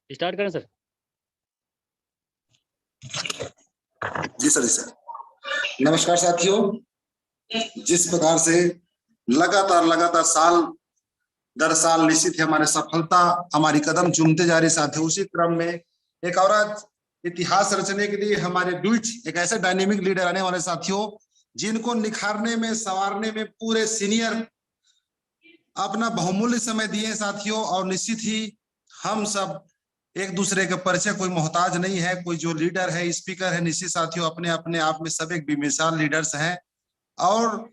Start करें sir. जी sir, जी sir. नमस्कार साथियों, जिस प्रकार से लगातार साल दर साल निश्चित ही हमारे सफलता हमारी कदम चूमते जा रही साथियों, उसी क्रम में एक और इतिहास रचने के लिए हमारे बीच एक ऐसे डायनेमिक लीडर आने वाले साथियों, जिनको निखारने में संवारने में पूरे सीनियर अपना बहुमूल्य समय दिए साथियों। और निश्चित ही हम सब एक दूसरे के परिचय कोई मोहताज नहीं है, कोई जो लीडर है, स्पीकर है, निश्चित साथियों अपने अपने आप में सब एक बेमिसाल लीडर्स हैं। और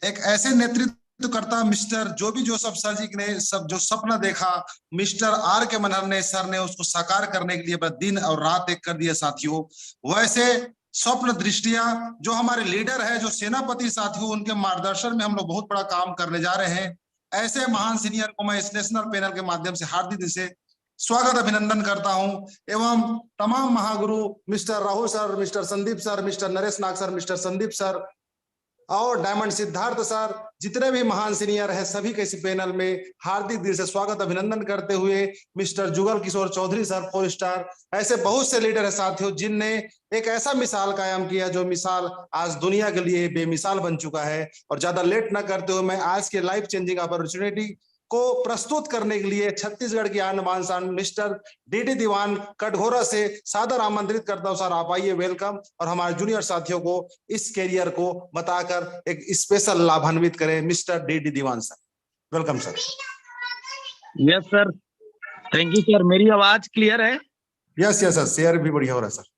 एक ऐसे नेतृत्व करता मिस्टर जो सर जी ने सब जो सपना देखा, मिस्टर आर के मनहर ने सर ने उसको साकार करने के लिए दिन और रात एक कर दिया साथियों। वैसे स्वप्न दृष्टिया जो हमारे लीडर है, जो सेनापति साथियों, उनके मार्गदर्शन में हम लोग बहुत बड़ा काम करने जा रहे हैं। ऐसे महान सीनियर को मैं इस नेशनल पैनल के माध्यम से हार्दिक दिल से स्वागत अभिनंदन करता हूं। एवं तमाम महागुरु mister Rahul sir, mister Sandeep sir, mister Naresh Nag sir, mister Sandeep sir और डायमंड सिद्धार्थ सर, जितने भी महान सीनियर हैं सभी के इस पैनल में हार्दिक दिल से स्वागत अभिनंदन करते हुए mister Jugal Kishore Chaudhary sir 4 star, ऐसे बहुत से लीडर है साथियों जिनने एक ऐसा मिसाल कायम किया जो मिसाल आज दुनिया के लिए बेमिसाल बन चुका है। और ज्यादा लेट न करते हुए मैं आज के लाइफ चेंजिंग अपॉर्चुनिटी को प्रस्तुत करने के लिए छत्तीसगढ़ की आन बान शान मिस्टर डीडी दीवान कटघोरा से सादर आमंत्रित करता हूं। सर आप आइए, वेलकम। और हमारे जूनियर साथियों को इस कैरियर को बताकर एक स्पेशल लाभान्वित करें। Mister DD Diwan sir, welcome sir. Yes sir, thank you sir. मेरी आवाज क्लियर है? यस यस सर, शेयर भी बढ़िया हो रहा है sir.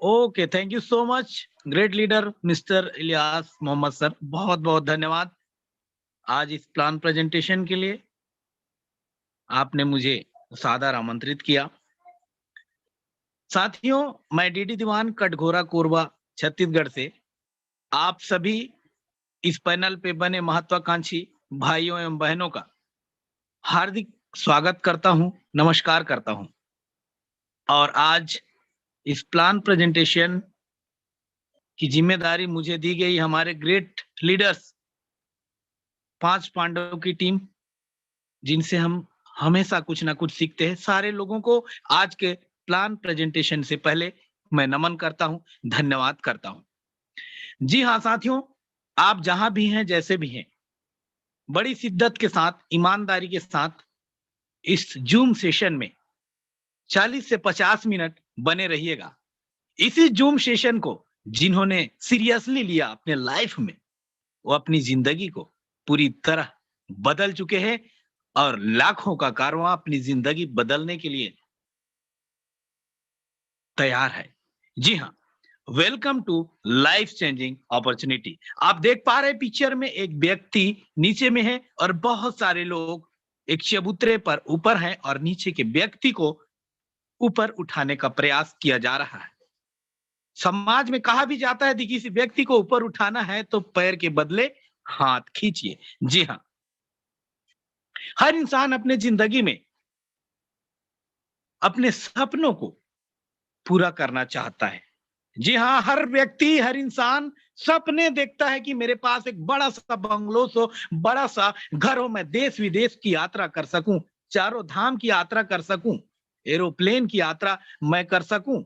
Okay, thank you so much great leader mister Ilyas Mohammad sir, बहुत बहुत धन्यवाद आज इस प्लान प्रेजेंटेशन के लिए। आपने मुझे सादर आमंत्रित किया। साथियों, मैं डीडी दीवान कटघोरा कोरबा छत्तीसगढ़ से आप सभी इस पैनल पे बने महत्वाकांक्षी भाइयों एवं बहनों का हार्दिक स्वागत करता हूं, नमस्कार करता हूं। और आज इस प्लान प्रेजेंटेशन की जिम्मेदारी मुझे दी गई हमारे ग्रेट लीडर्स 5 पांडवों की टीम, जिनसे हम हमेशा कुछ ना कुछ सीखते हैं। सारे लोगों को आज के प्लान प्रेजेंटेशन से पहले मैं नमन करता हूं, धन्यवाद करता हूं। जी हाँ साथियों, आप जहां भी हैं, जैसे भी हैं, बड़ी शिद्दत के साथ, ईमानदारी के साथ इस जूम सेशन में 40 से 50 मिनट बने रहिएगा। इसी जूम सेशन को जिन्होंने सीरियसली लिया अपने लाइफ में, वो अपनी जिंदगी को पूरी तरह बदल चुके हैं और लाखों का कारवां अपनी जिंदगी बदलने के लिए तैयार है। जी हाँ, welcome to life changing opportunity. आप देख पा रहे पिक्चर में एक व्यक्ति नीचे में है और बहुत सारे लोग एक चबूतरे पर ऊपर हैं और नीचे के व्यक्ति को ऊपर उठाने का प्रयास किया जा रहा है। समाज में कहा भी जाता है कि किसी व्यक्ति को ऊपर उठाना है तो पैर के बदले हाथ खींचिए। जी हाँ, हर इंसान अपने जिंदगी में अपने सपनों को पूरा करना चाहता है। जी हाँ, हर व्यक्ति, हर इंसान सपने देखता है कि मेरे पास एक बड़ा सा बंगलो हो, बड़ा सा घर हो, मैं देश विदेश की यात्रा कर सकूं, चारों धाम की यात्रा कर सकूं, एरोप्लेन की यात्रा मैं कर सकूं,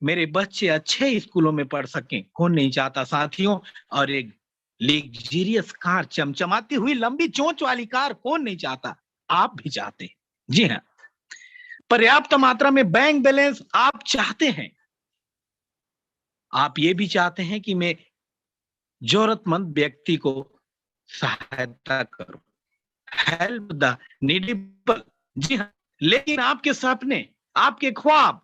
मेरे बच्चे अच्छे स्कूलों में पढ़ सकें। कौन नहीं चाहता साथियों? और एक लग्जरियस कार, चमचमाती हुई लंबी चोंच वाली कार, कौन नहीं चाहता? आप भी चाहते। जी हाँ, पर्याप्त मात्रा में बैंक बैलेंस आप चाहते हैं। आप ये भी चाहते हैं कि मैं जरूरतमंद व्यक्ति को सहायता करूं, हेल्प द नीडी पीपल। जी हाँ, लेकिन आपके सपने, आपके ख्वाब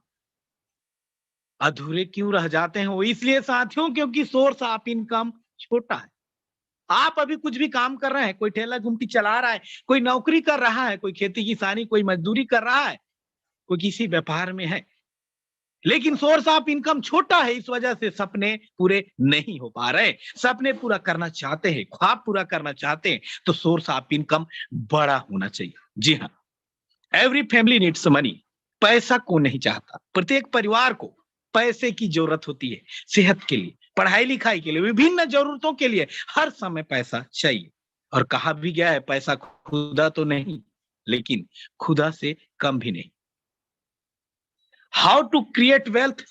अधूरे क्यों रह जाते हैं? वो इसलिए साथियों क्योंकि सोर्स ऑफ इनकम छोटा है। आप अभी कुछ भी काम कर रहे हैं, कोई ठेला गुमटी चला रहा है, कोई नौकरी कर रहा है, कोई खेती किसानी, कोई मजदूरी कर रहा है, कोई किसी व्यापार में है, लेकिन सोर्स ऑफ इनकम छोटा है। इस वजह से सपने पूरे नहीं हो पा रहे। सपने पूरा करना चाहते हैं, ख्वाब पूरा करना चाहते हैं, तो सोर्स ऑफ इनकम बड़ा होना चाहिए। जी हाँ, एवरी फैमिली नीड्स मनी। पैसा कौन नहीं चाहता? प्रत्येक परिवार को पैसे की जरूरत होती है, सेहत के लिए, पढ़ाई लिखाई के लिए, विभिन्न जरूरतों के लिए हर समय पैसा चाहिए। और कहा भी गया है, पैसा खुदा तो नहीं, लेकिन खुदा से कम भी नहीं। How to create wealth,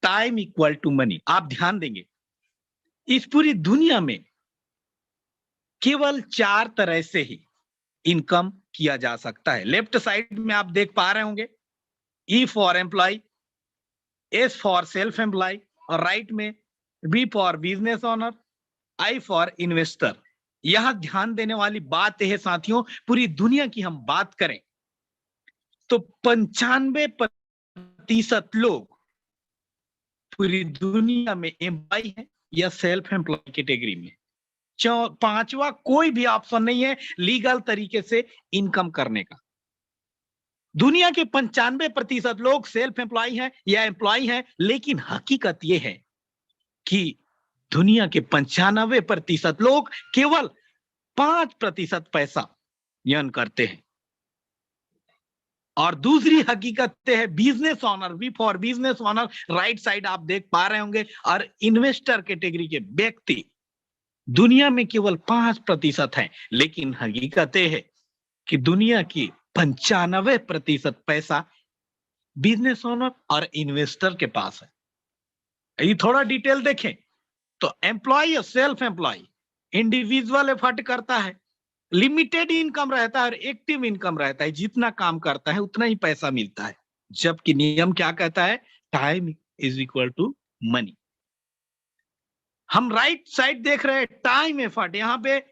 time equal to money. आप ध्यान देंगे इस पूरी दुनिया में केवल 4 तरह से ही इनकम किया जा सकता है। लेफ्ट साइड में आप देख पा रहे होंगे, E for employ, S for self employ, और राइट में B for business owner, I for investor. यहां ध्यान देने वाली बात यह है साथियों, पूरी दुनिया की हम बात करें तो 95% लोग पूरी दुनिया में एम्प्लॉय है या सेल्फ एम्प्लॉय कैटेगरी में। पांचवा कोई भी ऑप्शन नहीं है लीगल तरीके से इनकम करने का। दुनिया के 95% लोग सेल्फ एम्प्लॉय हैं या एम्प्लॉय हैं, लेकिन हकीकत यह है कि दुनिया के 95% लोग केवल 5% पैसा अर्न करते हैं। और दूसरी हकीकत है business owner, B for business owner, right side आप देख पा रहे होंगे, और इन्वेस्टर कैटेगरी के व्यक्ति दुनिया में केवल 5% हैं, लेकिन हकीकत है कि दुनिया की 95% पैसा बिजनेस ओनर और इन्वेस्टर के पास है। ये थोड़ा डिटेल देखें तो एम्प्लॉय और सेल्फ एम्प्लॉय इंडिविजुअल एफर्ट करता है, लिमिटेड इनकम रहता है और एक्टिव इनकम रहता है। जितना काम करता है उतना ही पैसा मिलता है, जबकि नियम क्या कहता है, time is equal to money. हम राइट साइड देख रहे हैं टाइम एफर्ट, यहां पे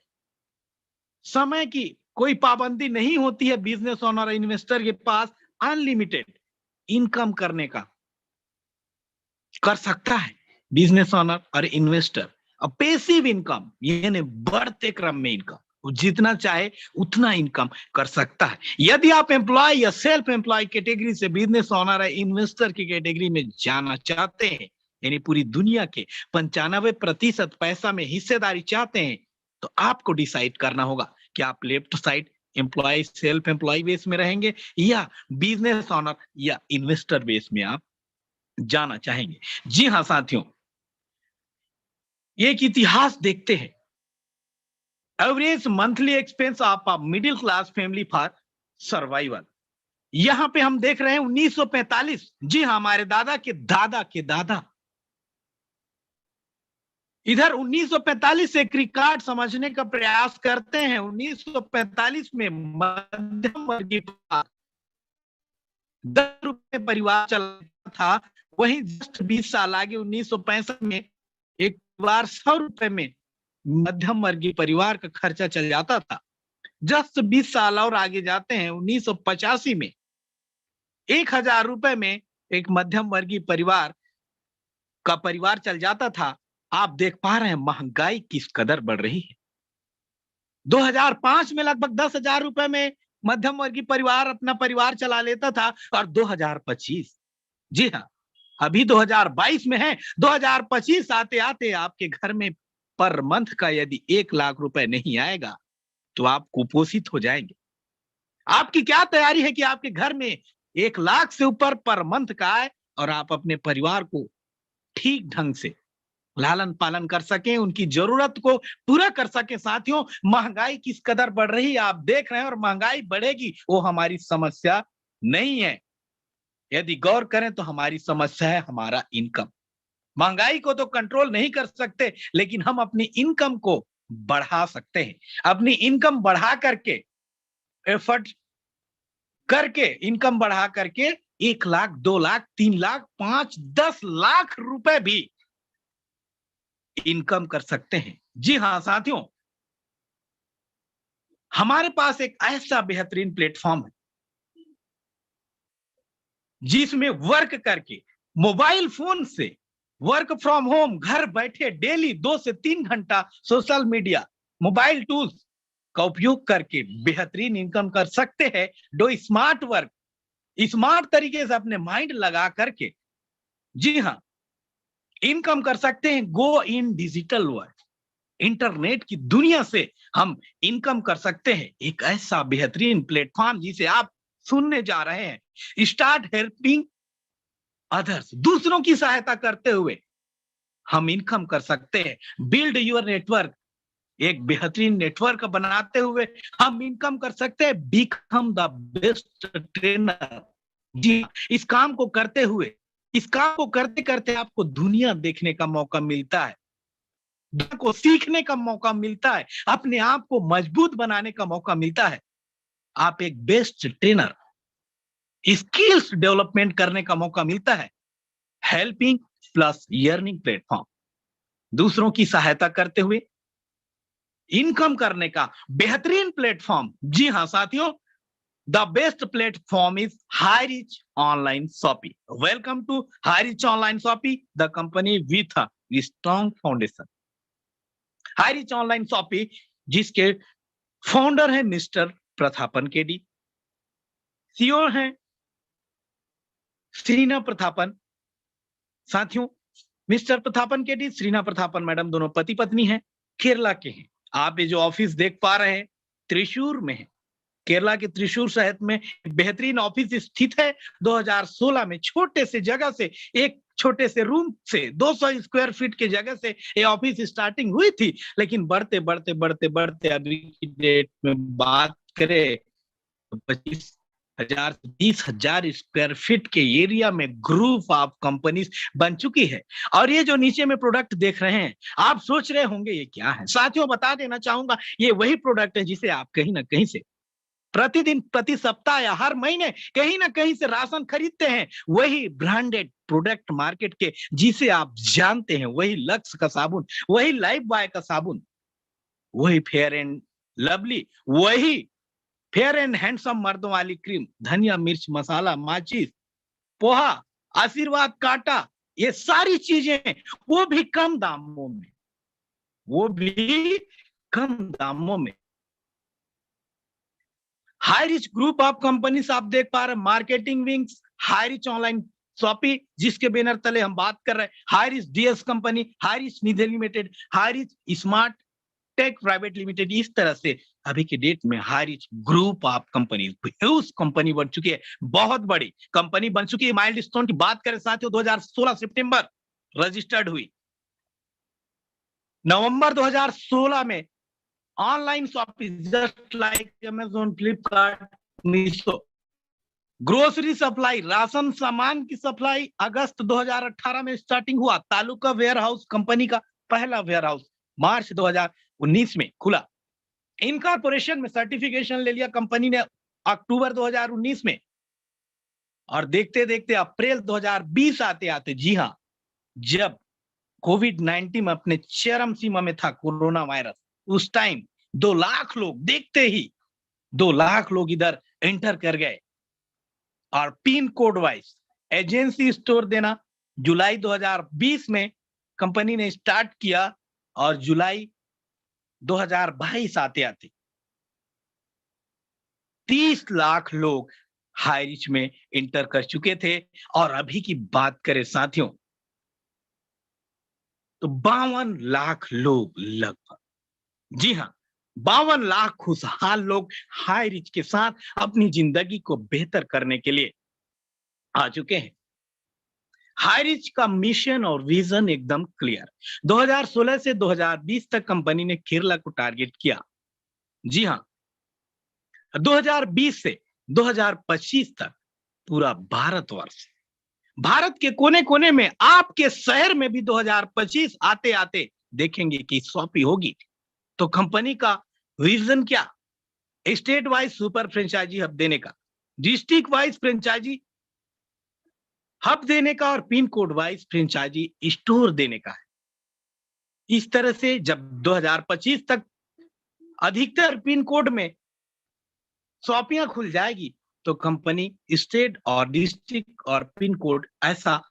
समय की कोई पाबंदी नहीं होती है। बिजनेस ओनर और इन्वेस्टर के पास अनलिमिटेड इनकम करने का कर सकता है बिजनेस ओनर और इन्वेस्टर। अब पैसिव इनकम यानी बढ़ते क्रम में इनकम, जितना चाहे उतना इनकम कर सकता है। यदि आप एम्प्लॉय या सेल्फ एम्प्लॉय कैटेगरी से बिजनेस ओनर या इन्वेस्टर की कैटेगरी में जाना चाहते हैं, यानी पूरी दुनिया के 95% पैसा में हिस्सेदारी चाहते हैं, तो आपको डिसाइड करना होगा कि आप left side employ self employ base में रहेंगे या बिजनेस ओनर या इन्वेस्टर बेस में आप जाना चाहेंगे। जी हां साथियों, एक इतिहास देखते हैं। Average monthly expense of a middle class family for survival, यहां पे हम देख रहे हैं 1945। जी हां, हमारे दादा के दादा इधर 1945 से एक रिकॉर्ड समझने का प्रयास करते हैं। 1945 में मध्यम वर्गीय 10 रुपए परिवार चलता था, वहीं जस्ट 20 साल आगे 1965 में एक परिवार 100 रुपए में मध्यम वर्गीय परिवार का खर्चा चल जाता था। जस्ट 20 साल और आगे जाते हैं 1985 में 1000 रुपए में एक मध्यम वर्गीय परिवार का परिवार चल जाता था। आप देख पा रहे हैं महंगाई किस कदर बढ़ रही है। 2005 में लगभग 10,000 रुपए में मध्यम वर्गीय परिवार अपना परिवार चला लेता था, और 2025, जी हाँ अभी 2022 में है, 2025 आते आते आपके घर में पर मंथ का यदि 1 लाख रुपए नहीं आएगा तो आप कुपोषित हो जाएंगे। आपकी क्या तैयारी है कि आपके घर में 1 लाख से ऊपर पर मंथ का आए और आप अपने परिवार को ठीक ढंग से लालन पालन कर सकें, उनकी जरूरत को पूरा कर सकें। साथियों, महंगाई किस कदर बढ़ रही है आप देख रहे हैं, और महंगाई बढ़ेगी वो हमारी समस्या नहीं है। यदि गौर करें तो हमारी समस्या है हमारा इनकम। महंगाई को तो कंट्रोल नहीं कर सकते, लेकिन हम अपनी इनकम को बढ़ा सकते हैं। अपनी इनकम बढ़ा करके, एफर्ट करके, इनकम बढ़ा करके 1 लाख, 2 लाख, 3 लाख, 5, 10 लाख रुपए भी इनकम कर सकते हैं। जी हां साथियों, हमारे पास एक ऐसा बेहतरीन प्लेटफॉर्म है जिसमें वर्क करके, मोबाइल फोन से वर्क फ्रॉम होम, घर बैठे डेली 2 से 3 घंटा सोशल मीडिया, मोबाइल टूल्स का उपयोग करके बेहतरीन इनकम कर सकते हैं। डो स्मार्ट वर्क, स्मार्ट तरीके से अपने माइंड लगा करके, जी हाँ इनकम कर सकते हैं। गो इन डिजिटल वर्ल्ड, इंटरनेट की दुनिया से हम इनकम कर सकते हैं। एक ऐसा बेहतरीन प्लेटफॉर्म जिसे आप सुनने जा रहे हैं, स्टार्ट हेल्पिंग अदर्स, दूसरों की सहायता करते हुए हम इनकम कर सकते हैं। बिल्ड योर नेटवर्क, एक बेहतरीन नेटवर्क बनाते हुए हम इनकम कर सकते हैं। बिकम द बेस्ट ट्रेनर, जी हाँ, इस काम को करते करते आपको दुनिया देखने का मौका मिलता है, दुनिया को सीखने का मौका मिलता है, अपने आप को मजबूत बनाने का मौका मिलता है। आप एक बेस्ट ट्रेनर, स्किल्स डेवलपमेंट करने का मौका मिलता है। हेल्पिंग प्लस अर्निंग प्लेटफॉर्म, दूसरों की सहायता करते हुए इनकम करने का बेहतरीन प्लेटफॉर्म। जी हाँ साथियों, the best platform is Highrich online shopping. Welcome to Highrich online shopping, the company with a strong foundation. Highrich online shopping जिसके फाउंडर है मिस्टर प्रथापन केडी, सीईओ हैं श्रीना प्रथापन। साथियों, mister Prathapan KD, Sreena Prathapan madam दोनों पति पत्नी हैं, केरला के हैं। आप ये जो ऑफिस देख पा रहे हैं त्रिशूर में है, केरला के त्रिशूर शहर में बेहतरीन ऑफिस स्थित है। 2016 में छोटे से जगह से, एक छोटे से रूम से 200 स्क्वायर फीट की जगह से ये ऑफिस स्टार्टिंग हुई थी, लेकिन बढ़ते बढ़ते बढ़ते बढ़ते अभी की डेट में बात करें तो 25,000 से 30,000 स्क्वायर फीट के एरिया में ग्रुप ऑफ कंपनीज बन चुकी है। और ये जो नीचे में प्रोडक्ट देख रहे हैं, आप सोच रहे होंगे ये क्या है। साथियों, बता देना चाहूंगा, ये वही प्रोडक्ट है जिसे आप कहीं ना कहीं से प्रतिदिन, प्रति सप्ताह या हर महीने कहीं ना कहीं से राशन खरीदते हैं। वही ब्रांडेड प्रोडक्ट मार्केट के जिसे आप जानते हैं, वही लक्स का साबुन, वही लाइफ बॉय का साबुन, वही फेयर एंड लवली, वही फेयर एंड हैंडसम मर्दों वाली क्रीम, धनिया मिर्च मसाला, माचिस, पोहा, आशीर्वाद काटा, ये सारी चीजें वो भी कम दामों में, वो भी कम दामों में। हाईरिच ग्रुप ऑफ कंपनीज आप देख पा रहे हैं, marketing wings, Highrich online shopping जिसके बैनर तले हम बात कर रहे हैं, Highrich DS company, Highrich Nidhi limited, Highrich smart tech private limited. इस तरह से अभी की डेट में Highrich group of companies huge company बन चुकी है, बहुत बड़ी कंपनी बन चुकी है। माइलस्टोन की बात करें साथियों, 2016 सितंबर रजिस्टर्ड हुई, नवंबर 2016 में online shopping just like Amazon, Flipkart, Meesho. Grocery supply, ration सामान की सप्लाई अगस्त 2018 में स्टार्टिंग हुआ। तालुका वेयर हाउस कंपनी का पहला वेयर हाउस मार्च 2019 में खुला। इनकॉर्पोरेशन में सर्टिफिकेशन ले लिया कंपनी ने अक्टूबर 2019 में, और देखते देखते अप्रैल 2020 आते आते, जी हाँ, जब कोविड-19 में अपने चरम सीमा में था कोरोना वायरस, उस टाइम 2 लाख लोग, देखते ही 2 लाख लोग इधर एंटर कर गए। और pin code wise agency store देना जुलाई 2020 में कंपनी ने स्टार्ट किया, और जुलाई 2022 आते आते 30 लाख लोग हाईरिच में एंटर कर चुके थे। और अभी की बात करें साथियों, तो 52 लाख लोग लगभग, जी हाँ, 52 लाख खुशहाल लोग हाईरिच के साथ अपनी जिंदगी को बेहतर करने के लिए आ चुके हैं। हाईरिच का मिशन और विजन एकदम क्लियर। 2016 से 2020 तक कंपनी ने केरला को टारगेट किया। जी हाँ, 2020 से 2025 तक पूरा भारतवर्ष, भारत के कोने कोने में, आपके शहर में भी 2025 आते आते देखेंगे कि शॉपिंग होगी। तो कंपनी का विजन क्या? State wise super franchise hub देने का, डिस्ट्रिक्ट वाइज फ्रेंचाइजी हब देने का, और pin code wise franchise store देने का है। इस तरह से जब 2025 तक अधिकतर पिन कोड में शॉपियां खुल जाएगी, तो कंपनी स्टेट और डिस्ट्रिक्ट और पिन कोड ऐसा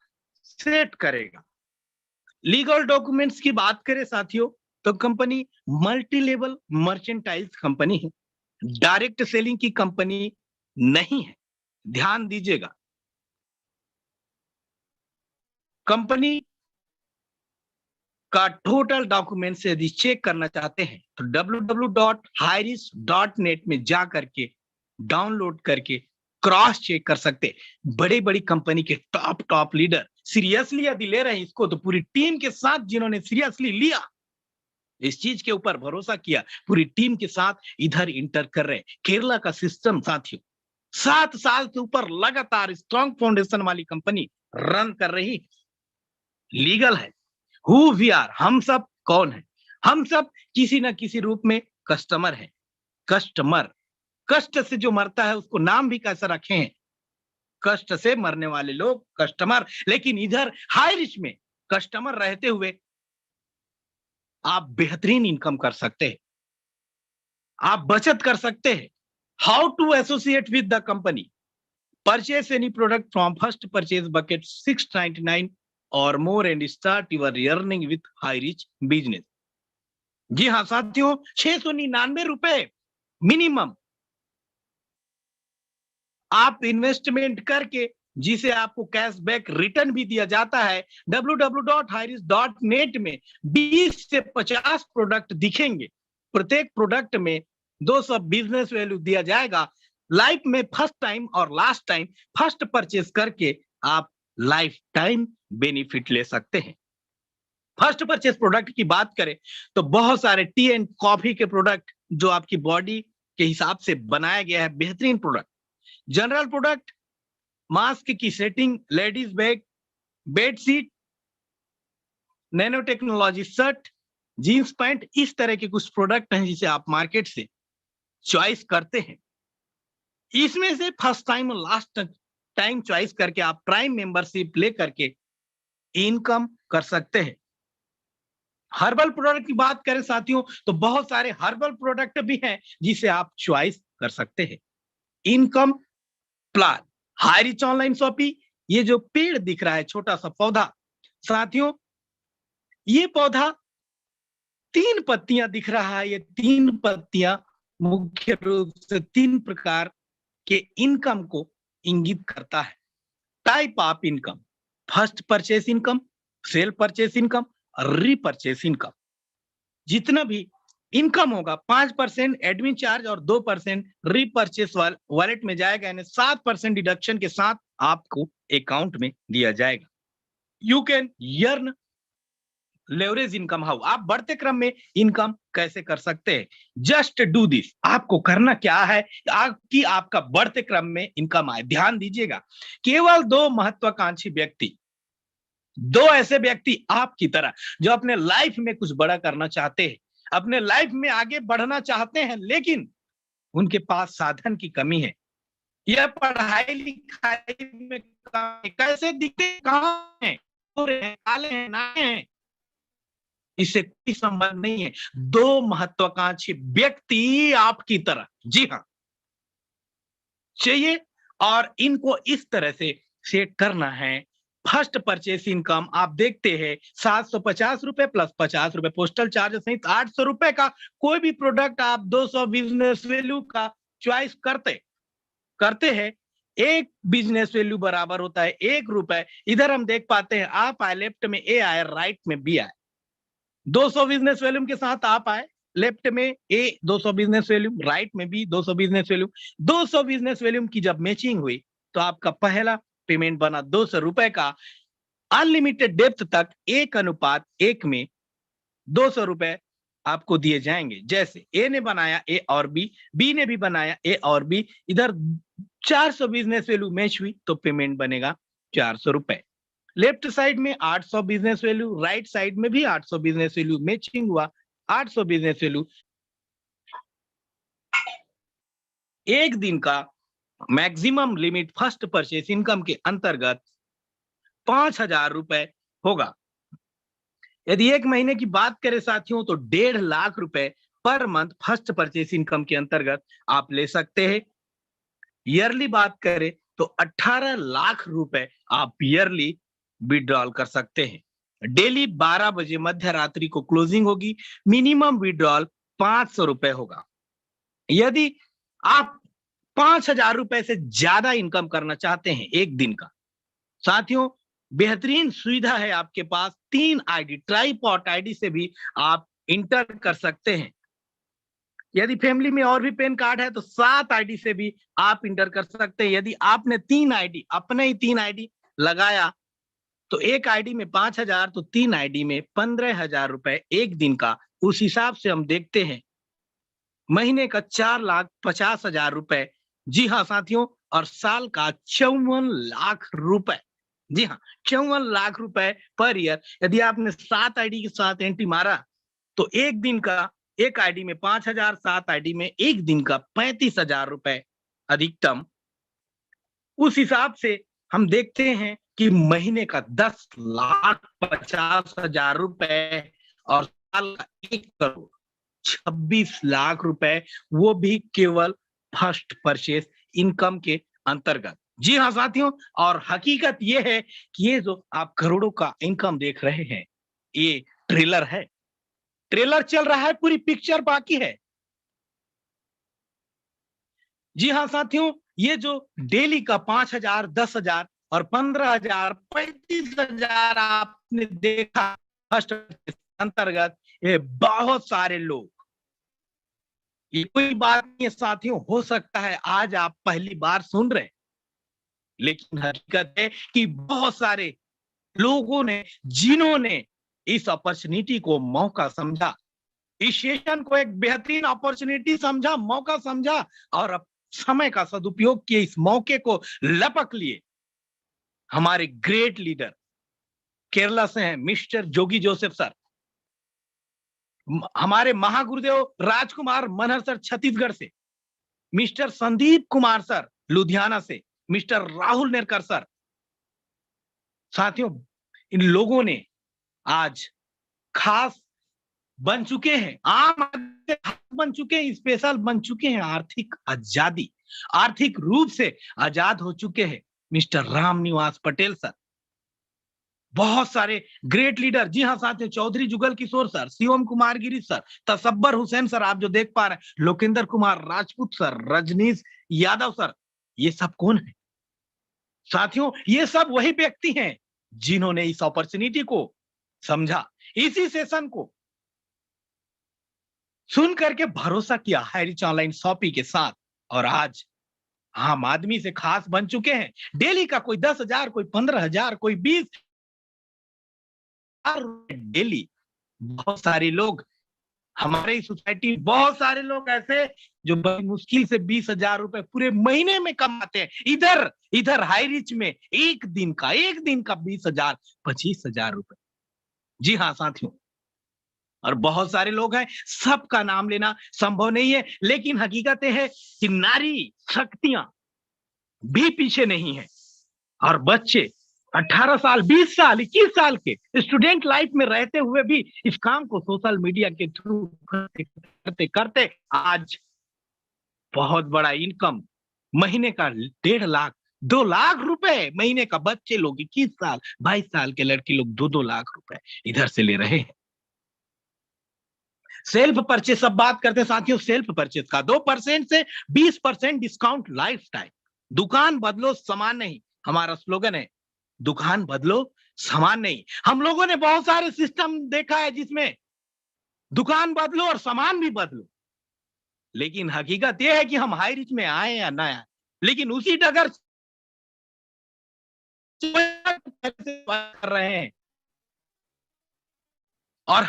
सेट करेगा। लीगल डॉक्यूमेंट्स की बात करें साथियों, तो company multi level merchandise company है, डायरेक्ट सेलिंग की कंपनी नहीं है, ध्यान दीजिएगा। कंपनी का टोटल डॉक्यूमेंट से यदि चेक करना चाहते हैं तो www.hiris.net में जा करके डाउनलोड करके क्रॉस चेक कर सकते। बड़ी बड़ी कंपनी के टॉप लीडर सीरियसली यदि ले रहे हैं इसको, तो पूरी टीम के साथ जिन्होंने सीरियसली लिया, इस चीज के ऊपर भरोसा किया, पूरी टीम के साथ इधर इंटर कर रहे। केरला का सिस्टम साथियों, 7 साल से ऊपर लगातार स्ट्रॉन्ग फाउंडेशन वाली कंपनी रन कर रही, लीगल है। हु वी आर, हम सब कौन है? हम सब किसी न किसी रूप में कस्टमर है। कस्टमर, कष्ट से जो मरता है उसको नाम भी कैसा रखे हैं? कष्ट से मरने वाले लोग कस्टमर। लेकिन इधर हाई रिच में कस्टमर रहते हुए आप बेहतरीन इनकम कर सकते हैं, आप बचत कर सकते हैं। How to associate with the company? Purchase any product from first purchase bucket 699 और more and start your earning with high rich business. जी हाँ साथियों, 699 रुपए मिनिमम आप इन्वेस्टमेंट करके, जिसे आपको कैशबैक रिटर्न भी दिया जाता है। www.highrisk.net में 20 से 50 प्रोडक्ट दिखेंगे, प्रत्येक प्रोडक्ट में 200 बिजनेस वैल्यू दिया जाएगा। लाइफ में फर्स्ट टाइम और लास्ट टाइम फर्स्ट परचेस करके आप लाइफ टाइम बेनिफिट ले सकते हैं। फर्स्ट परचेस प्रोडक्ट की बात करें तो बहुत सारे टी एंड कॉफी के प्रोडक्ट जो आपकी बॉडी के हिसाब से बनाया गया है, बेहतरीन प्रोडक्ट। जनरल प्रोडक्ट, मास्क की setting, ladies bag, bedsheet, nano technology shirt, jeans pant, इस तरह के कुछ प्रोडक्ट हैं जिसे आप मार्केट से चॉइस करते हैं। इसमें से फर्स्ट टाइम और लास्ट टाइम चॉइस करके आप प्राइम मेंबरशिप लेकर के इनकम कर सकते हैं। हर्बल प्रोडक्ट की बात करें साथियों तो बहुत सारे हर्बल प्रोडक्ट भी हैं जिसे आप चॉइस कर सकते हैं। Income plan, high rich online shopping, ये जो पेड़ दिख रहा है, छोटा सा पौधा, साथियों ये पौधा 3 पत्तियां दिख रहा है। ये 3 पत्तियां मुख्य रूप से 3 प्रकार के इनकम को इंगित करता है। Type of income, first purchase income, sell purchase income, repurchase income. जितना भी इनकम होगा 5% एडमिन चार्ज और 2% रीपरचेस वॉलेट में जाएगा, यानी 7% डिडक्शन के साथ आपको अकाउंट में दिया जाएगा। You can earn leverage income. How, आप बढ़ते क्रम में इनकम कैसे कर सकते हैं? Just do this. आपको करना क्या है कि आपका बढ़ते क्रम में इनकम आए। ध्यान दीजिएगा, केवल 2 महत्वाकांक्षी व्यक्ति, 2 ऐसे व्यक्ति आपकी तरह जो अपने लाइफ में कुछ बड़ा करना चाहते हैं, अपने लाइफ में आगे बढ़ना चाहते हैं, लेकिन उनके पास साधन की कमी है। यह पढ़ाई लिखाई में कैसे दिखते, कहां है, काले हैं, नाके हैं, इससे कोई संबंध नहीं है। 2 महत्वाकांक्षी व्यक्ति आपकी तरह, जी हाँ, चाहिए और इनको इस तरह से सेट करना है। फर्स्ट परचेस इनकम आप देखते हैं 750 रुपए प्लस 50 रुपए पोस्टल चार्ज सहित 800 रुपए का कोई भी प्रोडक्ट आप 200 बिजनेस वैल्यू का चॉइस करते हैं। एक बिजनेस वैल्यू बराबर होता है 1 रुपए। इधर हम देख पाते हैं, आप आए लेफ्ट में ए आए, राइट में बी आए। 200 बिजनेस वैल्यूम के साथ आप आए, लेफ्ट में ए 200 बिजनेस वैल्यूम, राइट में B 200 business volume. 200 business volume की जब मैचिंग हुई तो आपका पहला पेमेंट बना 200 रुपए का। अनलिमिटेड डेप्थ तक 1:1 में 200 रुपए आपको दिए जाएंगे। जैसे ए ने बनाया ए और बी ने भी बनाया ए और बी, इधर 400 बिजनेस वैल्यू मैच हुई तो पेमेंट बनेगा 400 रुपए। लेफ्ट साइड में 800 बिजनेस वैल्यू, राइट साइड में भी 800 बिजनेस वैल्यू मैचिंग हुआ, 800 बिजनेस वैल्यू। एक दिन का maximum limit first purchase income के अंतर्गत 5,000 रुपए होगा। यदि 1 महीने की बात करें साथियों तो 1.5 लाख रुपए per month first purchase income के अंतर्गत आप ले सकते हैं। ईयरली बात करें तो 18 लाख रुपए आप ईयरली विड्रॉल कर सकते हैं। डेली 12 बजे मध्य रात्रि को क्लोजिंग होगी। मिनिमम विड्रॉल 500 रुपए होगा। यदि आप 5,000 रुपए से ज्यादा इनकम करना चाहते हैं एक दिन का, साथियों बेहतरीन सुविधा है आपके पास। 3 आईडी, ट्राइपॉड आईडी से भी आप इंटर कर सकते हैं। यदि फैमिली में और भी पैन कार्ड है तो 7 आईडी से भी आप इंटर कर सकते हैं। यदि आपने 3 आईडी, अपने ही 3 आईडी लगाया तो एक आईडी में 5,000 तो 3 आईडी में 15,000 रुपए एक दिन का। उस हिसाब से हम देखते हैं महीने का 4,50,000 रुपए। जी हाँ साथियों, और साल का 54 लाख रुपए। जी हाँ, 54 लाख रुपए पर ईयर। यदि आपने 7 आईडी के साथ एंट्री मारा तो एक दिन का एक आईडी में 5,000, 7 आईडी में एक दिन का 35,000 रुपए अधिकतम। उस हिसाब से हम देखते हैं कि महीने का 10,50,000 रुपए और साल का 1,26,00,000 रुपए, वो भी केवल फर्स्ट परचेस इनकम के अंतर्गत। जी हाँ साथियों, और हकीकत ये है कि ये जो आप करोड़ों का इनकम देख रहे हैं, ये ट्रेलर है। ट्रेलर चल रहा है, पूरी पिक्चर बाकी है। जी हाँ साथियों, ये जो डेली का 5,000, 10,000 और 15,000, 35,000 आपने देखा फर्स्ट अंतर्गत, ये बहुत सारे लोग, ये कोई बात नहीं है साथियों, हो सकता है आज आप पहली बार सुन रहे, लेकिन हकीकत है कि बहुत सारे लोगों ने, जिन्होंने इस अपॉर्चुनिटी को मौका समझा, इस सेशन को एक बेहतरीन अपॉर्चुनिटी समझा, मौका समझा और अब समय का सदुपयोग किए, इस मौके को लपक लिए। हमारे ग्रेट लीडर केरला से हैं मिस्टर जोगी जोसेफ सर, हमारे महागुरुदेव राजकुमार मनहर सर छत्तीसगढ़ से, मिस्टर संदीप कुमार सर लुधियाना से, मिस्टर राहुल नेरकर सर। साथियों, इन लोगों ने आज खास बन चुके हैं, आम आदमी बन चुके हैं, स्पेशल बन चुके हैं, आर्थिक आजादी, आर्थिक रूप से आजाद हो चुके हैं मिस्टर रामनिवास पटेल सर। बहुत सारे ग्रेट लीडर, जी हाँ साथियों, चौधरी जुगल किशोर सर, शिवम कुमार गिरी सर, तसब्बर हुसैन सर, आप जो देख पा रहे हैं, लोकेंद्र कुमार राजपूत सर, रजनीश यादव सर, ये सब कौन है साथियों? ये सब वही व्यक्ति हैं जिन्होंने इस अपॉर्चुनिटी को समझा, इसी सेशन को सुन करके भरोसा किया हाईरिच ऑनलाइन शॉपिंग के साथ, और आज आम आदमी से खास बन चुके हैं। डेली का कोई 10,000, कोई 15,000, कोई 20,000 डेली। बहुत सारे लोग हमारे सोसाइटी, बहुत सारे लोग ऐसे जो बड़ी मुश्किल से 20,000 रुपए पूरे महीने में कमाते हैं। इधर हाई रिच में एक दिन का 20,000, 25,000 रुपए। जी हाँ साथियों, और बहुत सारे लोग हैं, सबका नाम लेना संभव नहीं है, लेकिन हकीकत है कि नारी शक्तियां भी पीछे नहीं है। और बच्चे 18 साल, 20 साल, 21 साल के स्टूडेंट लाइफ में रहते हुए भी इस काम को सोशल मीडिया के थ्रू करते करते आज बहुत बड़ा इनकम, महीने का 1.5 लाख, 2 लाख रुपए महीने का, बच्चे लोग 21 साल, 22 साल के लड़की लोग 2-2 लाख रुपए इधर से ले रहे हैं। सेल्फ परचेस, अब बात करते हैं साथियों सेल्फ परचेस का। 2% से 20% डिस्काउंट लाइफ टाइम। दुकान बदलो सामान नहीं, हमारा स्लोगन है, दुकान बदलो सामान नहीं। हम लोगों ने बहुत सारे सिस्टम देखा है जिसमें दुकान बदलो और सामान भी बदलो, लेकिन हकीकत यह है कि हम हाई रिच में आए या ना आए, लेकिन उसी डगर कर रहे हैं। और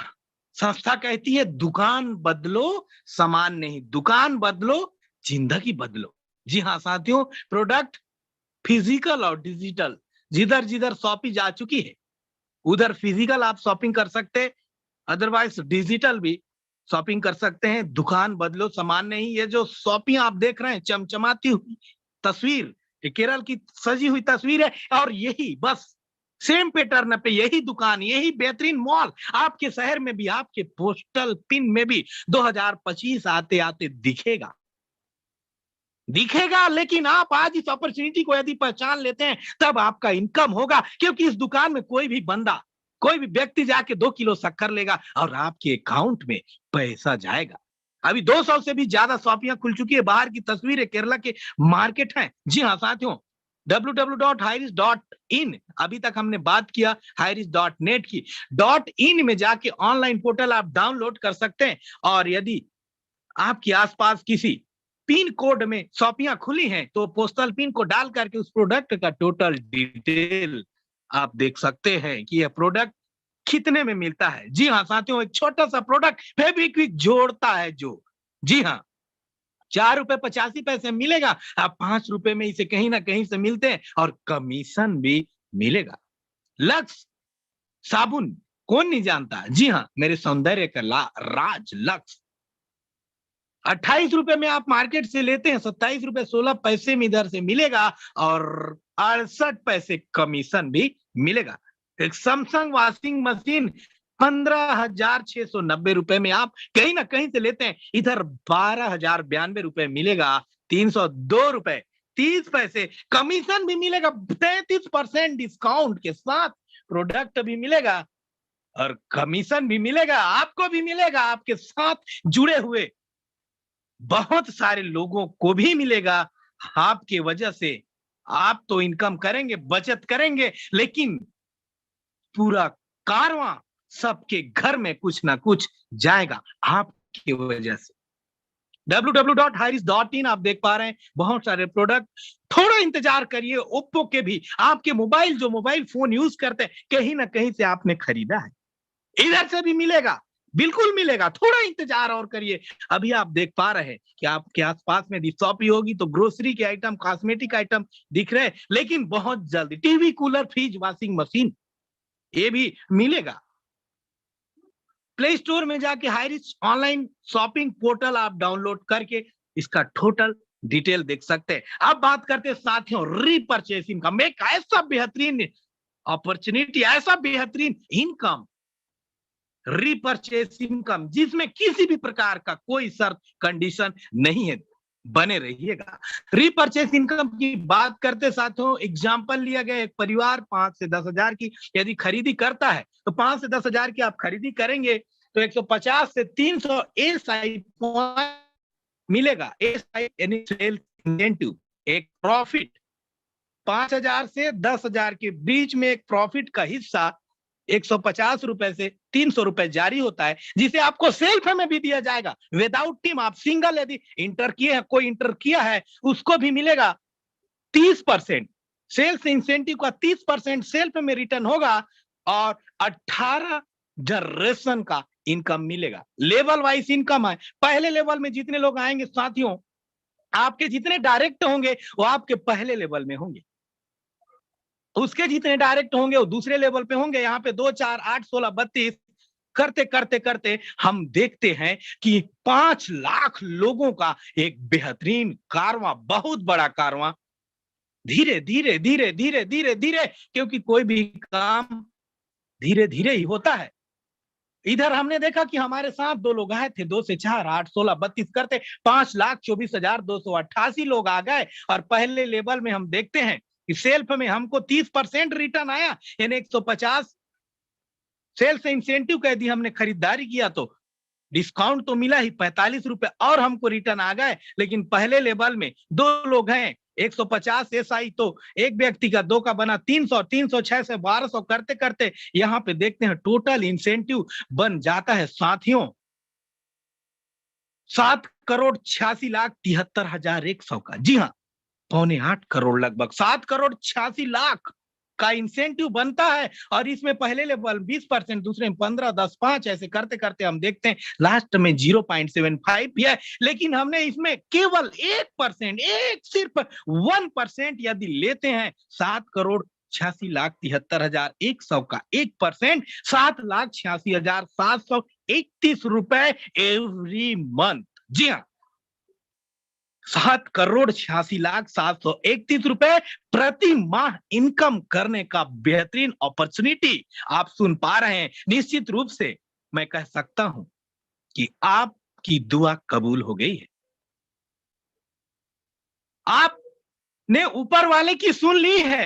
संस्था कहती है दुकान बदलो सामान नहीं, दुकान बदलो जिंदगी बदलो। जी हाँ साथियों, प्रोडक्ट फिजिकल और डिजिटल, जिधर जिधर शॉपिंग जा चुकी है उधर फिजिकल आप शॉपिंग कर सकते, अदरवाइज डिजिटल भी शॉपिंग कर सकते हैं। दुकान बदलो सामान नहीं। ये जो शॉपिंग आप देख रहे हैं, चमचमाती हुई तस्वीर, ये केरल की सजी हुई तस्वीर है, और यही बस सेम पैटर्न पे यही दुकान, यही बेहतरीन मॉल आपके शहर में भी, आपके पोस्टल पिन में भी 2025 आते आते दिखेगा। लेकिन आप आज इस अपॉर्चुनिटी को यदि पहचान लेते हैं तब आपका इनकम होगा, क्योंकि इस दुकान में कोई भी बंदा, कोई भी व्यक्ति जाके 2 किलो शक्कर लेगा और आपके अकाउंट में पैसा जाएगा। अभी 200 से भी ज्यादा शॉपियां खुल चुकी है, बाहर की तस्वीरें केरला के मार्केट हैं। जी हाँ साथियों, www.highrisk.in, अभी तक हमने बात किया highrisk.net की। .in में जाके ऑनलाइन पोर्टल आप डाउनलोड कर सकते हैं, और यदि आपके आसपास किसी पिन कोड में शॉपियां खुली हैं तो पोस्टल पिन को डाल करके उस प्रोडक्ट का टोटल डिटेल आप देख सकते हैं कि यह प्रोडक्ट कितने में मिलता है। जी हाँ साथियों, एक छोटा सा प्रोडक्ट फेविक्विक जोड़ता है जो, जी हाँ, ₹4.85 मिलेगा। आप ₹5 में इसे कहीं ना कहीं से मिलते हैं और कमीशन भी मिलेगा। लक्स साबुन कौन नहीं जानता? जी हाँ, मेरे सौंदर्य का राज लक्स। ₹28 में आप मार्केट से लेते हैं, ₹27.16 में इधर से मिलेगा और 68 पैसे कमीशन भी मिलेगा। एक सैमसंग वॉशिंग मशीन ₹15,690 में आप कहीं ना कहीं से लेते हैं, इधर ₹12,092 मिलेगा। ₹302 30 कमीशन भी मिलेगा। 33% डिस्काउंट के साथ प्रोडक्ट भी मिलेगा और कमीशन भी मिलेगा, आपको भी मिलेगा, आपके साथ जुड़े हुए बहुत सारे लोगों को भी मिलेगा। आपके वजह से आप तो इनकम करेंगे, बचत करेंगे, लेकिन पूरा कारवां सबके घर में कुछ ना कुछ जाएगा आपकी वजह से। www.hiris.in आप देख पा रहे हैं बहुत सारे प्रोडक्ट। थोड़ा इंतजार करिए, ओप्पो के भी आपके मोबाइल फोन यूज करते हैं, कहीं ना कहीं से आपने खरीदा है, इधर से भी मिलेगा, बिल्कुल मिलेगा। थोड़ा इंतजार और करिए। अभी आप देख पा रहे हैं कि आपके आसपास में शॉपी होगी तो ग्रोसरी के आइटम, कॉस्मेटिक आइटम दिख रहे हैं, लेकिन बहुत जल्दी TV, cooler, fridge, washing machine ये भी मिलेगा। प्ले स्टोर में जाके हाइरिच ऑनलाइन शॉपिंग पोर्टल आप डाउनलोड करके इसका टोटल डिटेल देख सकते हैं। अब बात करते हैं साथियों रीपर्चेसिंग का। एक ऐसा बेहतरीन अपॉर्चुनिटी, ऐसा बेहतरीन इनकम, रीपर्चेस इनकम, जिसमें किसी भी प्रकार का कोई शर्त कंडीशन नहीं है। बने रहिएगा। रीपर्चेस इनकम की बात करते साथियों, एग्जांपल लिया गया, एक परिवार 5 से 10 हजार की यदि खरीदी करता है तो 5 से 10 हजार की आप खरीदी करेंगे तो 150 से 300 एसआई मिलेगा। एसआई यानी सेल इंसेंटिव, एक प्रॉफिट 5,000 से 10,000 के बीच में एक प्रॉफिट का हिस्सा ₹150 से ₹300 जारी होता है, जिसे आपको सेल्फ में भी दिया जाएगा विदाउट टीम। आप सिंगल यदि इंटर किए हैं, कोई इंटर किया है, उसको भी मिलेगा 30%। सेल्स इंसेंटिव का 30% सेल्फ में रिटर्न होगा और 18 जनरेशन का इनकम मिलेगा। लेवल वाइज इनकम है। पहले लेवल में जितने लोग आएंगे साथियों, आपके जितने डायरेक्ट होंगे वो आपके पहले लेवल में होंगे, उसके जितने डायरेक्ट होंगे वो दूसरे लेवल पे होंगे। यहाँ पे 2, 4, 8, 16, 32 करते करते करते हम देखते हैं कि 5 लाख लोगों का एक बेहतरीन कारवां, बहुत बड़ा कारवां, धीरे धीरे धीरे धीरे धीरे धीरे, क्योंकि कोई भी काम धीरे धीरे ही होता है। इधर हमने देखा कि हमारे साथ 2 लोग आए थे, 2 से 4, 8, 16, 32 करते 5,24,288 लोग आ गए और पहले लेवल में हम देखते हैं कि सेल्फ में हमको 30% रिटर्न आया, यानी 150 सेल्स इंसेंटिव का यदि हमने खरीदारी किया तो डिस्काउंट तो मिला ही, ₹45 और हमको रिटर्न आ गए। लेकिन पहले लेवल में 2 लोग हैं, 150 एसआई, तो एक व्यक्ति का 2 का बना 300, 306 से 1200 करते करते यहाँ पे देखते हैं टोटल इंसेंटिव बन जाता है साथियों 7,86,73,100 का। जी हाँ, 7.25 करोड़, लगभग 7,86,00,000 का इंसेंटिव बनता है। और इसमें पहले लेवल 20%, दूसरे में 15, 10, 5 ऐसे करते करते हम देखते हैं लास्ट में 0.75 भी है। लेकिन हमने इसमें केवल 1%, एक सिर्फ 1% यदि लेते हैं 7,86,73,100 का 1%, ₹7,86,731 एवरी मंथ। जी हाँ, ₹7,86,731 प्रति माह इनकम करने का बेहतरीन अपॉर्चुनिटी आप सुन पा रहे हैं। निश्चित रूप से मैं कह सकता हूं कि आपकी दुआ कबूल हो गई है। आपने ऊपर वाले की सुन ली है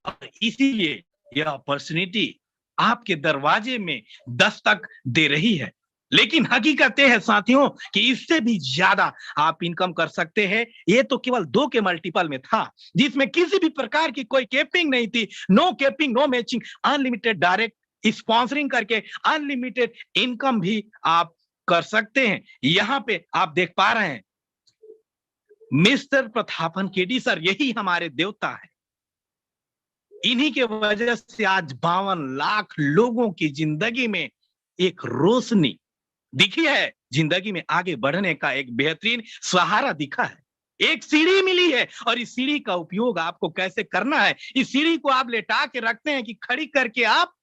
और इसीलिए यह अपॉर्चुनिटी आपके दरवाजे में दस्तक दे रही है। लेकिन हकीकत है साथियों कि इससे भी ज्यादा आप इनकम कर सकते हैं। ये तो केवल 2 के मल्टीपल में था, जिसमें किसी भी प्रकार की कोई कैपिंग नहीं थी। No capping, no matching, unlimited direct sponsoring करके अनलिमिटेड इनकम भी आप कर सकते हैं। यहां पे आप देख पा रहे हैं मिस्टर प्रतापन केडी सर, यही हमारे देवता है। इन्हीं के वजह से आज 52 लाख लोगों की जिंदगी में एक रोशनी, दिखी है, जिंदगी में आगे बढ़ने का एक बेहतरीन सहारा दिखा है, एक सीढ़ी मिली है और इस सीढ़ी का उपयोग आपको कैसे करना है, इस सीढ़ी को आप लेटा के रखते हैं कि खड़ी करके आप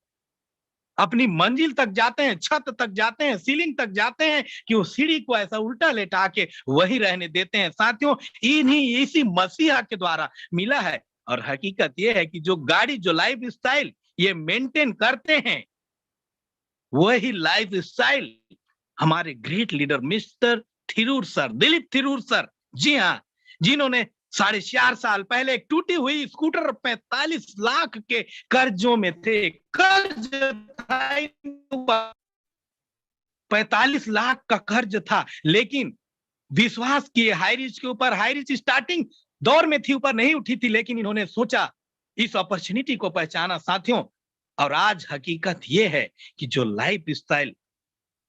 अपनी मंजिल तक जाते हैं, छत तक जाते हैं, सीलिंग तक जाते हैं कि उस सीढ़ी को ऐसा उल्टा लेटा के वही रहने देते हैं। साथियों, इसी मसीहा के द्वारा मिला है। और हकीकत यह है कि जो गाड़ी, जो लाइफ स्टाइल ये मेंटेन करते हैं, वही लाइफ स्टाइल हमारे great leader mister Thirur sir, Dilip Thirur sir, जी हाँ, जिन्होंने 4.5 साल पहले एक टूटी हुई स्कूटर 45 लाख के कर्जों में थे, कर्ज था, 45 लाख का कर्ज था, लेकिन विश्वास किए हाई रिच के ऊपर। हाई रिच स्टार्टिंग दौर में थी, ऊपर नहीं उठी थी, लेकिन इन्होंने सोचा, इस अपॉर्चुनिटी को पहचाना साथियों। और आज हकीकत यह है कि जो लाइफ स्टाइल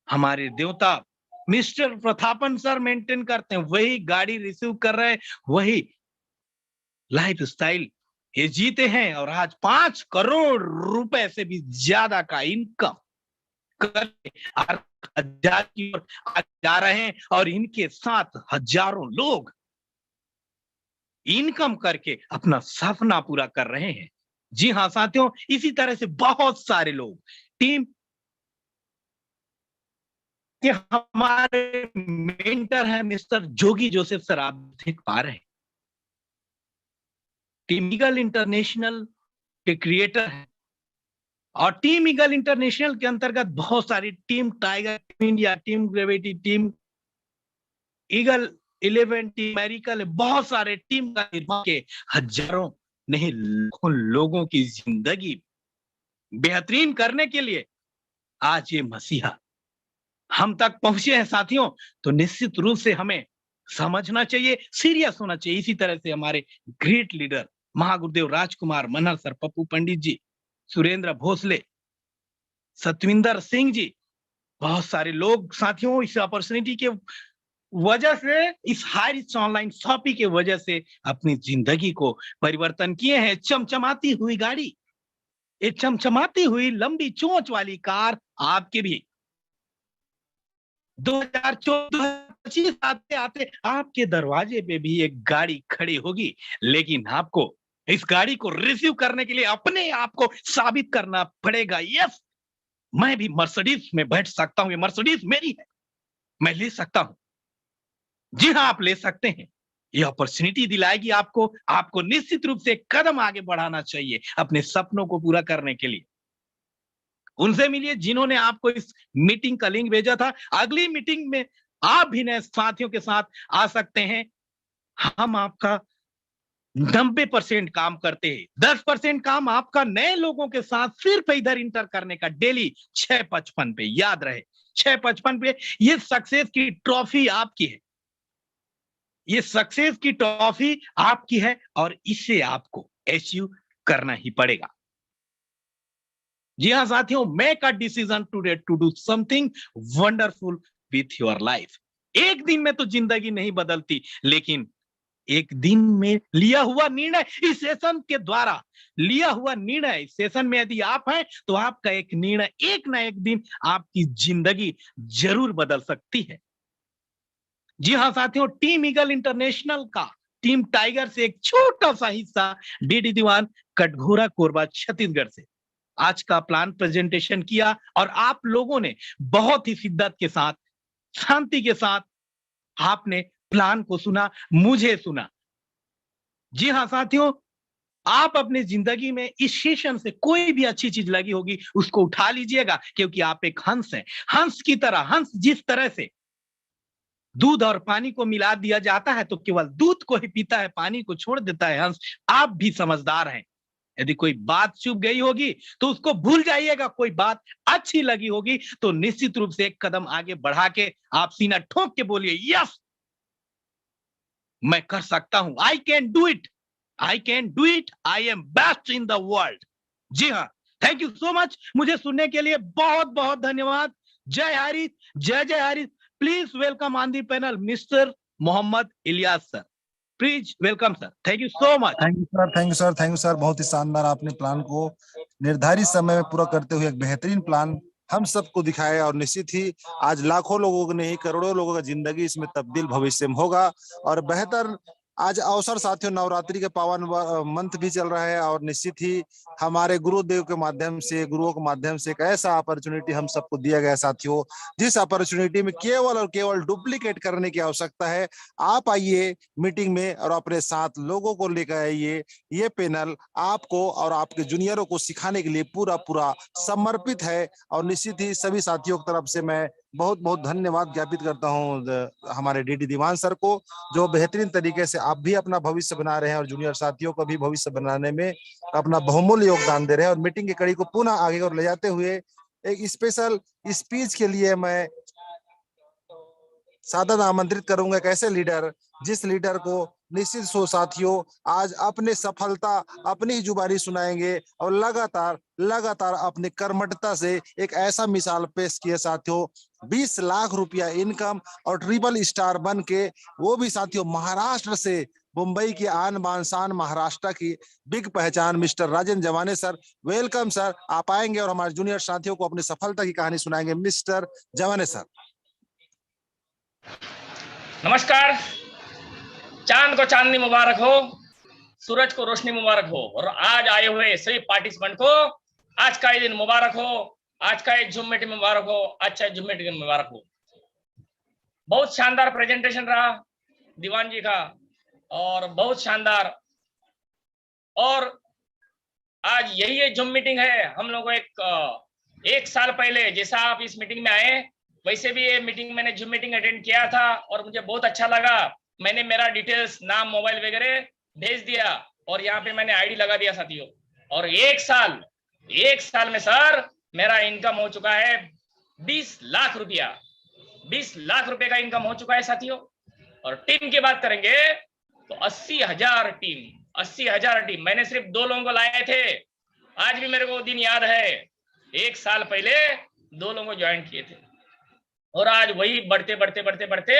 हमारे देवता मिस्टर प्रतापन सर मेंटेन करते हैं, वही गाड़ी रिसीव कर रहे हैं, वही लाइफ स्टाइल ये जीते हैं और आज 5 करोड़ रुपए से भी ज्यादा का इनकम करके हजार की ओर जा रहे हैं और इनके साथ हजारों लोग इनकम करके अपना सपना पूरा कर रहे हैं। जी हाँ साथियों, इसी तरह से बहुत सारे लोग टीम कि हमारे मेंटर हैं मिस्टर जोगी जोसेफ सर, आप देख पा रहे हैं, टीम ईगल इंटरनेशनल के क्रिएटर हैं और टीम ईगल इंटरनेशनल के अंतर्गत बहुत सारी team tiger, team India, team gravity, team eagle 11, team American, बहुत सारे टीम का निर्माण के हजारों नहीं लाखों लोगों की जिंदगी बेहतरीन करने के लिए आज ये मसीहा हम तक पहुंचे हैं साथियों। तो निश्चित रूप से हमें समझना चाहिए, सीरियस होना चाहिए। इसी तरह से हमारे ग्रेट लीडर महागुरुदेव राजकुमार मनहर सर, पप्पू पंडित जी, सुरेंद्र भोसले, सतविंदर सिंह जी, बहुत सारे लोग साथियों इस अपॉर्चुनिटी के वजह से, इस हाई रिच ऑनलाइन शॉपिंग के वजह से अपनी जिंदगी को परिवर्तन किए हैं। चमचमाती हुई गाड़ी, एक चमचमाती हुई लंबी चोंच वाली कार आपके भी 2024-25 आते आते आपके दरवाजे पे भी एक गाड़ी खड़ी होगी, लेकिन आपको इस गाड़ी को रिसीव करने के लिए अपने आप को साबित करना पड़ेगा। यस, मैं भी मर्सिडीज में बैठ सकता हूं, ये मर्सिडीज मेरी है, मैं ले सकता हूं। जी हाँ, आप ले सकते हैं। ये अपॉर्चुनिटी दिलाएगी आपको, आपको निश्चित रूप से एक कदम आगे बढ़ाना चाहिए अपने सपनों को पूरा करने के लिए। उनसे मिलिए जिन्होंने आपको इस मीटिंग का लिंक भेजा था। अगली मीटिंग में आप भी नए साथियों के साथ आ सकते हैं। हम आपका 90% काम करते हैं, 10% काम आपका नए लोगों के साथ सिर्फ इधर इंटर करने का, डेली 6:55 पे, याद रहे 6:55 पे। ये सक्सेस की ट्रॉफी आपकी है, ये सक्सेस की ट्रॉफी आपकी है और इसे आपको अचीव करना ही पड़ेगा। जी हाँ साथियों, make a decision today to do something wonderful with your life. एक दिन में तो जिंदगी नहीं बदलती, लेकिन एक दिन में लिया हुआ निर्णय, इस सेशन के द्वारा लिया हुआ निर्णय, इस सेशन में यदि आप हैं तो आपका एक निर्णय एक ना एक दिन आपकी जिंदगी जरूर बदल सकती है। जी हाँ साथियों, टीम ईगल इंटरनेशनल का टीम टाइगर से एक छोटा सा हिस्सा डीडी दीवान कटघोरा कोरबा छत्तीसगढ़ से आज का प्लान प्रेजेंटेशन किया और आप लोगों ने बहुत ही शिद्दत के साथ, शांति के साथ आपने प्लान को सुना, मुझे सुना। जी हाँ साथियों, आप अपनी जिंदगी में इस सेशन से कोई भी अच्छी चीज लगी होगी उसको उठा लीजिएगा, क्योंकि आप एक हंस हैं। हंस की तरह, हंस जिस तरह से दूध और पानी को मिला दिया जाता है तो केवल दूध को ही पीता है, पानी को छोड़ देता है हंस, आप भी समझदार हैं। यदि कोई बात चुप गई होगी तो उसको भूल जाइएगा, कोई बात अच्छी लगी होगी तो निश्चित रूप से एक कदम आगे बढ़ा के आप सीना ठोक के बोलिए, यस मैं कर सकता हूं, I can do it, I can do it, I am best in the world. जी हाँ, थैंक यू सो मच। मुझे सुनने के लिए बहुत बहुत धन्यवाद। जय हरीश, जय जय Harish. Please welcome on the panel mister Mohammad Ilyas sir, please welcome sir. Thank you so much. Thank you sir, thank you sir, thank you sir. बहुत ही शानदार, आपने प्लान को निर्धारित समय में पूरा करते हुए एक बेहतरीन प्लान हम सबको दिखाए और निश्चित ही आज लाखों लोगों की नहीं करोड़ों लोगों का जिंदगी इसमें तब्दील भविष्य में होगा और बेहतर आज अवसर साथियों नवरात्रि के पावन मंथ भी चल रहा है और निश्चित ही हमारे गुरुदेव के माध्यम से गुरुओं के माध्यम से एक ऐसा अपॉर्चुनिटी हम सबको दिया गया साथियों जिस अपॉर्चुनिटी में केवल और केवल डुप्लीकेट करने की आवश्यकता है। आप आइए मीटिंग में और अपने साथ लोगों को लेकर आइए। ये पैनल आपको और आपके जूनियरों को सिखाने के लिए पूरा पूरा समर्पित है और निश्चित ही सभी साथियों की तरफ से मैं बहुत बहुत धन्यवाद ज्ञापित करता हूं हमारे डीडी दीवान सर को जो बेहतरीन तरीके से आप भी अपना भविष्य बना रहे हैं और जूनियर साथियों को भी भविष्य बनाने में अपना बहुमूल्य योगदान दे रहे हैं और मीटिंग की कड़ी को पुनः आगे और ले जाते हुए एक स्पेशल स्पीच के लिए मैं सादर आमंत्रित करूंगा एक ऐसे लीडर जिस लीडर को निश्चित सो साथियों आज अपने सफलता अपनी ही जुबानी सुनाएंगे और लगातार लगातार अपनी कर्मठता से एक ऐसा मिसाल पेश किया साथियों 20 लाख रुपया इनकम और ट्रिपल स्टार बन के वो भी साथियों महाराष्ट्र से मुंबई की आन बान शान महाराष्ट्र की बिग पहचान मिस्टर राजन जवाने सर। वेलकम सर, आप आएंगे और हमारे जूनियर साथियों को अपनी सफलता की कहानी सुनाएंगे। मिस्टर जवाने सर। नमस्कार। चांद को चांदनी मुबारक हो, सूरज को रोशनी मुबारक हो और आज आए हुए सभी पार्टिसिपेंट को आज का ये दिन मुबारक हो, आज का ये जूम मीटिंग मुबारक हो, अच्छा जूम मीटिंग मुबारक हो। बहुत शानदार प्रेजेंटेशन रहा दीवान जी का और बहुत शानदार। और आज यही जूम मीटिंग है। हम लोग एक साल पहले जैसा आप इस मीटिंग में आए वैसे भी ये मीटिंग मैंने जूम मीटिंग अटेंड किया था और मुझे बहुत अच्छा लगा। मैंने मेरा डिटेल्स नाम मोबाइल वगैरह भेज दिया और यहाँ पे मैंने आईडी लगा दिया साथियों। और एक साल में सर मेरा इनकम हो चुका है 20 लाख रुपया। 20 लाख रुपए का इनकम हो चुका है साथियों। और टीम की बात करेंगे तो 80,000 टीम। मैंने सिर्फ 2 लोगों को लाए थे। आज भी मेरे को वो दिन याद है, एक साल पहले 2 लोगों को ज्वाइन किए थे और आज वही बढ़ते बढ़ते बढ़ते बढ़ते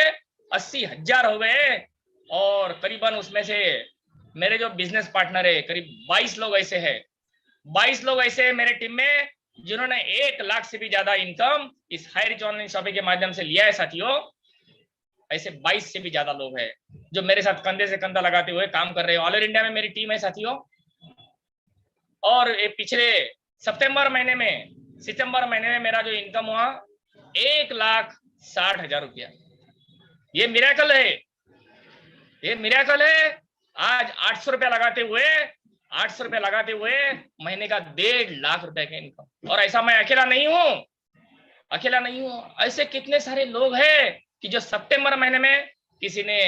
80,000 हो गए। और करीबन उसमें से मेरे जो बिजनेस पार्टनर है करीब 22 लोग ऐसे हैं। 22 लोग ऐसे हैं मेरे टीम में जिन्होंने 1 लाख से भी ज्यादा इनकम इस हाईरिच ऑनलाइन शॉपिंग के माध्यम से लिया है साथियों। ऐसे 22 से भी ज्यादा लोग हैं जो मेरे साथ कंधे से कंधा लगाते हुए काम कर रहे हैं। ऑल ओवर इंडिया में मेरी टीम है साथियों। और पिछले सितंबर महीने में मेरा जो इनकम हुआ 1,60,000 रुपया। ये मिरेकल है। आज 800 रुपया लगाते हुए महीने का 1.5 लाख रुपए का इनकम। और ऐसा मैं अकेला नहीं हूं। ऐसे कितने सारे लोग हैं कि जो सितंबर महीने में किसी ने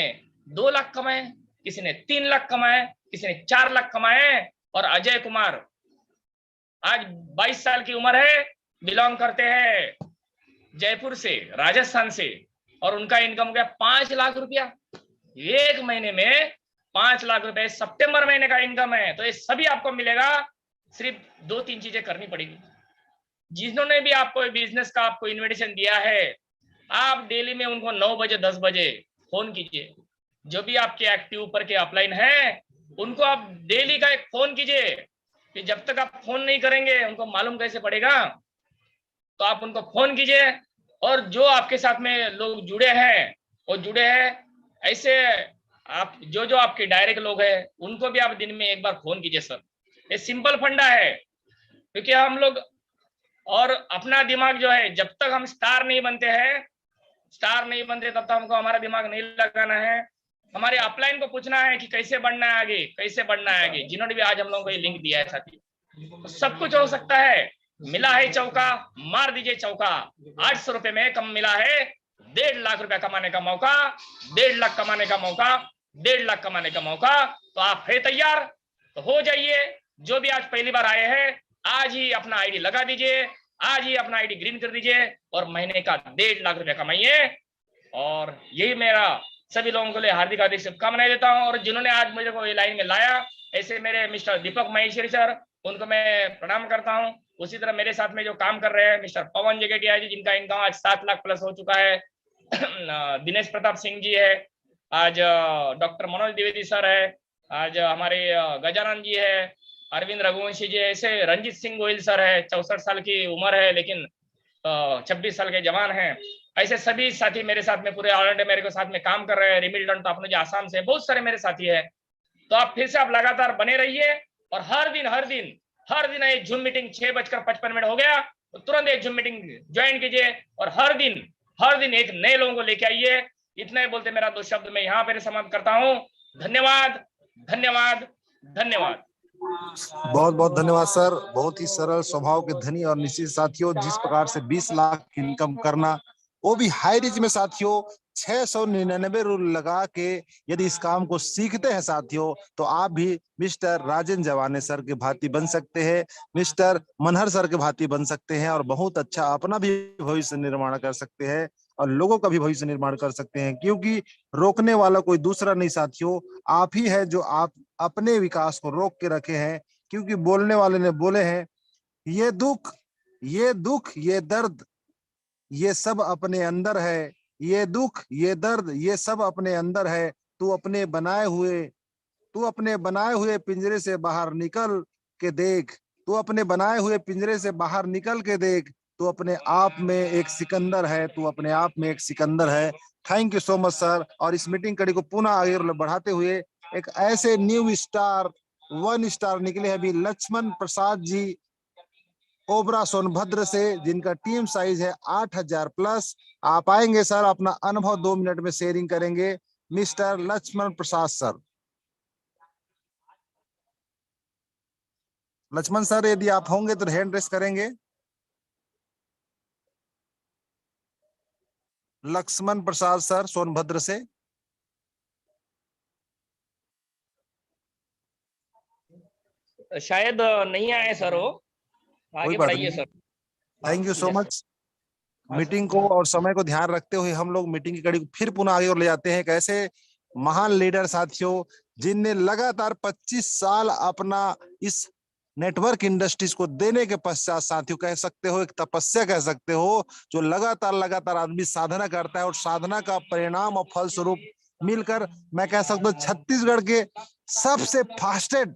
2 लाख कमाए, किसी ने 3 लाख कमाए, किसी ने 4 लाख कमाए। और अजय कुमार आज 22 साल की उम्र है, बिलोंग करते हैं जयपुर से, राजस्थान से और उनका इनकम हो गया 5 लाख रुपया। एक महीने में 5 लाख रुपए सितंबर महीने का इनकम है। तो ये सभी आपको मिलेगा, सिर्फ 2-3 चीजें करनी पड़ेगी। जिन्होंने भी आपको बिजनेस का आपको इन्विटेशन दिया है आप डेली में उनको 9 बजे 10 बजे फोन कीजिए। जो भी आपके एक्टिव ऊपर के अपलाइन है उनको आप डेली का एक फोन कीजिए कि जब तक आप फोन नहीं करेंगे उनको मालूम कैसे पड़ेगा। तो आप उनको फोन कीजिए और जो आपके साथ में लोग जुड़े हैं ऐसे आप जो आपके डायरेक्ट लोग हैं उनको भी आप दिन में एक बार फोन कीजिए सर। ये सिंपल फंडा है क्योंकि हम लोग और अपना दिमाग जो है जब तक हम स्टार नहीं बनते तब तक हमको हमारा दिमाग नहीं लगाना है। हमारे अपलाइन को पूछना है कि कैसे बढ़ना है आगे। जिन्होंने भी आज हम लोगों को ये लिंक दिया है साथी, तो सब कुछ हो सकता है। मिला है चौका, मार दीजिए चौका। 800 रुपए में कम मिला है 1.5 लाख रुपया कमाने का मौका, 1.5 लाख कमाने का मौका। तो आप है तैयार तो हो जाइए। जो भी आज पहली बार आए हैं आज ही अपना आईडी लगा दीजिए, आज ही अपना आईडी ग्रीन कर दीजिए और महीने का 1.5 लाख रुपया कमाइए। और यही मेरा सभी लोगों के लिए हार्दिक शुभकामनाएं देता हूं। और जिन्होंने आज मुझे को ये लाइन में लाया ऐसे मेरे मिस्टर दीपक महेश्वरी सर, उनको मैं प्रणाम करता हूं। उसी तरह मेरे साथ में जो काम कर रहे हैं मिस्टर पवन जगेटिया जी जिनका इनकम आज 7 लाख प्लस हो चुका है। दिनेश प्रताप सिंह जी है, आज डॉक्टर मनोज द्विवेदी सर है, आज हमारे गजानन जी है, अरविंद रघुवंशी जी, ऐसे रंजीत सिंह गोयल सर है, 64 साल की उम्र है लेकिन 26 साल के जवान हैं। ऐसे सभी साथी मेरे साथ में पूरे ऑल इंडिया मेरे को साथ में काम कर रहे हैं। रिमिल्टन टॉप जो आसाम से, बहुत सारे मेरे साथी है। तो आप फिर से आप लगातार बने रहिए और हर दिन एक जूम मीटिंग 6:55 हो गया तो तुरंत एक जूम मीटिंग ज्वाइन कीजिए और हर दिन एक नए लोगों को लेके आइए। इतना ही बोलते मेरा 2 शब्द मैं यहाँ पर समाप्त करता हूँ। धन्यवाद, धन्यवाद, धन्यवाद। बहुत बहुत धन्यवाद सर। बहुत ही सरल स्वभाव के धनी और निश्चित साथियों, जिस प्रकार से 20 लाख इनकम करना, वो भी हाई रिच में साथियों, 699 रूल लगा के यदि इस काम को सीखते हैं साथियों, तो आप भी मिस्टर राजेंद्र जवाने सर के भांति बन सकते हैं, मिस्टर मनहर सर के भांति बन सकते हैं और बहुत अच्छा अपना भी भविष्य निर्माण कर सकते हैं और लोगों का भी भविष्य निर्माण कर सकते हैं। क्योंकि रोकने वाला कोई दूसरा नहीं साथियों, आप ही है जो आप अपने विकास को रोक के रखे हैं। क्योंकि बोलने वाले ने बोले हैं, ये दुख, ये दर्द, ये सब अपने अंदर है। ये दुख, ये दर्द, ये सब अपने अंदर है। तू अपने बनाए हुए पिंजरे से बाहर निकल के देख। तू अपने बनाए हुए पिंजरे से बाहर निकल के देख। तू अपने आप में एक सिकंदर है। तू अपने आप में एक सिकंदर है। Thank you so much sir. और इस मीटिंग कड़ी को पुनः आगे बढ़ाते हुए एक ऐसे न्यू स्टार 1 स्टार निकले हैं अभी, लक्ष्मण प्रसाद जी ओबरा सोनभद्र से, जिनका टीम साइज है 8000 प्लस। आप आएंगे सर, अपना अनुभव 2 मिनट में शेयरिंग करेंगे। मिस्टर लक्ष्मण प्रसाद सर। लक्ष्मण सर यदि आप होंगे तो हैंड रेस करेंगे। लक्ष्मण प्रसाद सर सोनभद्र से। शायद नहीं आए सर, वो आगे बढ़ाइए sir. Thank you so much. Meeting को और समय को ध्यान रखते हुए हम लोग मीटिंग की कड़ी को फिर पुनः आगे और ले जाते हैं। एक ऐसे महान लीडर साथियों, जिनने लगातार 25 साल अपना इस नेटवर्क इंडस्ट्रीज को देने के पश्चात साथियों, कह सकते हो एक तपस्या कह सकते हो, जो लगातार आदमी साधना करता है और साधना का परिणाम और फलस्वरूप मिलकर मैं कह सकता हूँ छत्तीसगढ़ के सबसे फास्टेस्ट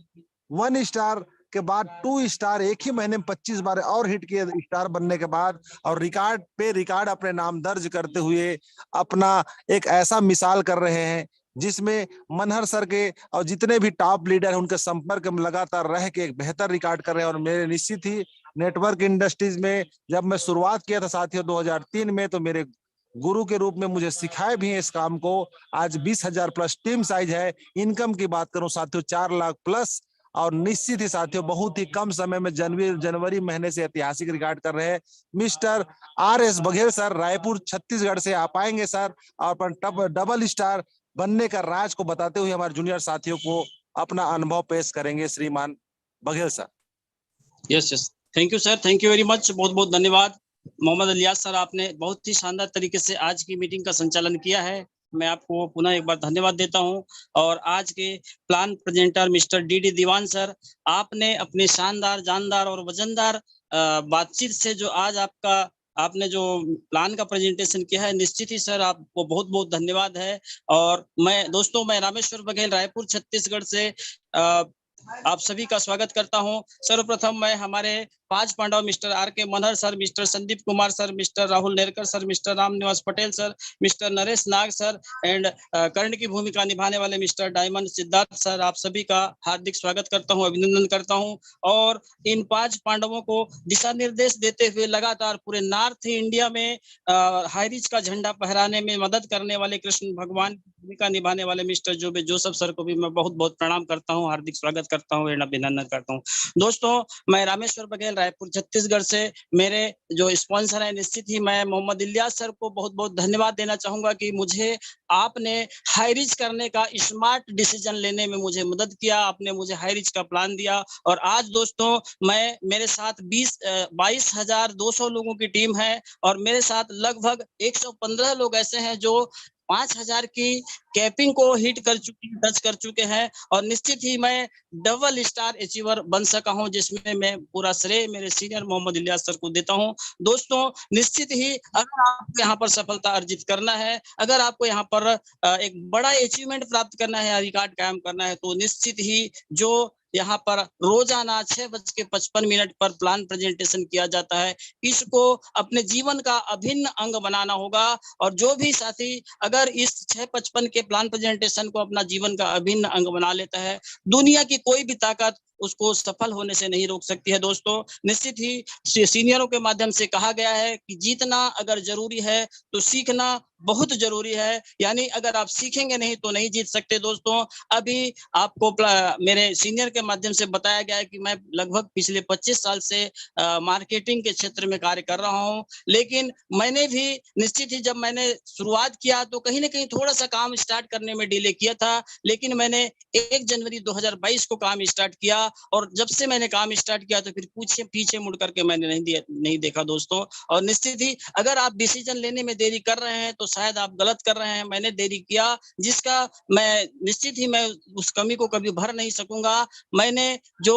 1 स्टार के बाद 2 स्टार एक ही महीने में 25 बार और हिट किए स्टार बनने के बाद, और रिकॉर्ड पे रिकॉर्ड अपने नाम दर्ज करते हुए अपना एक ऐसा मिसाल कर रहे हैं, जिसमें मनहर सर के और जितने भी टॉप लीडर हैं उनके संपर्क में लगातार रह के एक बेहतर रिकॉर्ड कर रहे हैं। और मेरे निश्चित ही नेटवर्क इंडस्ट्रीज में जब मैं शुरुआत किया था साथियों 2003 में, तो मेरे गुरु के रूप में मुझे सिखाए भी है इस काम को। आज 20,000 प्लस टीम साइज है। इनकम की बात करूं साथियों 4 लाख प्लस, और निश्चित ही साथियों बहुत ही कम समय में जनवरी महीने से ऐतिहासिक रिकॉर्ड कर रहे हैं mister RS Baghel sir, Raipur Chhattisgarh से। आप आएंगे सर और डबल स्टार बनने का राज को बताते हुए हमारे जूनियर साथियों को अपना अनुभव पेश करेंगे श्रीमान Baghel sir. Yes, thank you sir, thank you very much. बहुत बहुत धन्यवाद मोहम्मद इलियास सर, आपने बहुत ही शानदार तरीके से आज की मीटिंग का संचालन किया है। मैं आपको पुनः एक बार धन्यवाद देता हूं। और आज के प्लान प्रेजेंटर मिस्टर DD दीवान सर, आपने अपने शानदार, जानदार और वजनदार बातचीत से जो आज आपने जो प्लान का प्रेजेंटेशन किया है, निश्चित ही सर आपको बहुत बहुत धन्यवाद है। और मैं रामेश्वर बघेल रायपुर छत्तीसगढ़ से आप सभी का स्वागत करता हूं। सर्वप्रथम मैं हमारे 5 Pandav mister RK Manhar sir, mister Sandeep Kumar sir, mister Rahul Nerkar sir, mister Ram Niwas Patel sir, mister Naresh Nag sir and Karna की भूमिका निभाने वाले मिस्टर डायमंड सिद्धार्थ सर, आप सभी का हार्दिक स्वागत करता हूं, अभिनंदन करता हूं। और इन 5 पांडवों को दिशा निर्देश देते हुए लगातार पूरे नॉर्थ इंडिया में हाई रिच का झंडा फहराने में मदद करने वाले कृष्ण भगवान की भूमिका निभाने वाले मिस्टर जोसेफ सर को भी मैं बहुत बहुत प्रणाम करता हूं, हार्दिक स्वागत करता हूं, अभिनंदन करता हूं। दोस्तों, मैं रामेश्वर बघेल रायपुर छत्तीसगढ़ से, मेरे जो स्पॉन्सर है, निश्चित ही मैं मोहम्मद इलियास सर को बहुत बहुत धन्यवाद देना चाहूंगा कि मुझे आपने हाई रिच करने का स्मार्ट डिसीजन लेने में मुझे मदद किया, आपने मुझे हाई रिच का प्लान दिया। और आज दोस्तों मेरे साथ 22,200 लोगों की टीम है और मेरे साथ लगभग 115 लोग ऐसे हैं जो 5,000 की कैपिंग को टच कर चुके हैं। और निश्चित ही मैं डबल स्टार अचीवर बन सका हूं, जिसमें मैं पूरा श्रेय मेरे सीनियर मोहम्मद इलियास सर को देता हूं। दोस्तों, निश्चित ही अगर आपको यहाँ पर सफलता अर्जित करना है, अगर आपको यहाँ पर एक बड़ा अचीवमेंट प्राप्त करना है या रिकॉर्ड कायम करना है, तो निश्चित ही जो यहाँ पर रोजाना 6:55 पर प्लान प्रेजेंटेशन किया जाता है। इसको अपने जीवन का अभिन्न अंग बनाना होगा और जो भी साथी अगर इस 6:55 के प्लान प्रेजेंटेशन को अपना जीवन का अभिन्न अंग बना लेता है, दुनिया की कोई भी ताकत उसको सफल होने से नहीं रोक सकती है। दोस्तों, निश्चित ही सीनियरों के माध्यम से कहा गया है कि जीतना अगर जरूरी है तो सीखना बहुत जरूरी है। यानी अगर आप सीखेंगे नहीं तो नहीं जीत सकते। दोस्तों, अभी आपको मेरे सीनियर के माध्यम से बताया गया है कि मैं लगभग पिछले 25 साल से मार्केटिंग के क्षेत्र में कार्य कर रहा हूं, लेकिन मैंने भी निश्चित ही जब मैंने शुरुआत किया तो कहीं ना कहीं थोड़ा सा काम स्टार्ट करने में डिले किया था, लेकिन मैंने 1 जनवरी 2022 को काम स्टार्ट किया और जब से मैंने काम स्टार्ट किया तो फिर पीछे मुड़ करके मैंने नहीं देखा दोस्तों। और निश्चित ही अगर आप डिसीजन लेने में देरी कर रहे हैं तो शायद आप गलत कर रहे हैं। मैंने देरी किया जिसका मैं निश्चित ही मैं उस कमी को कभी भर नहीं सकूंगा। मैंने जो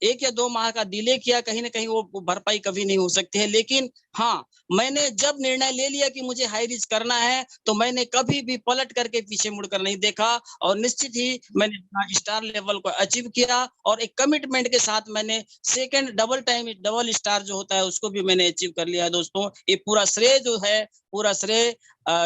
1 या 2 माह का डिले किया, कहीं ना कहीं वो भरपाई कभी नहीं हो सकती है। लेकिन हाँ, मैंने जब निर्णय ले लिया कि मुझे हाई रिच करना है तो मैंने कभी भी पलट करके पीछे मुड़कर नहीं देखा और निश्चित ही मैंने स्टार लेवल को अचीव किया और एक कमिटमेंट के साथ मैंने सेकंड डबल स्टार जो होता है उसको भी मैंने अचीव कर लिया है। दोस्तों, ये पूरा श्रेय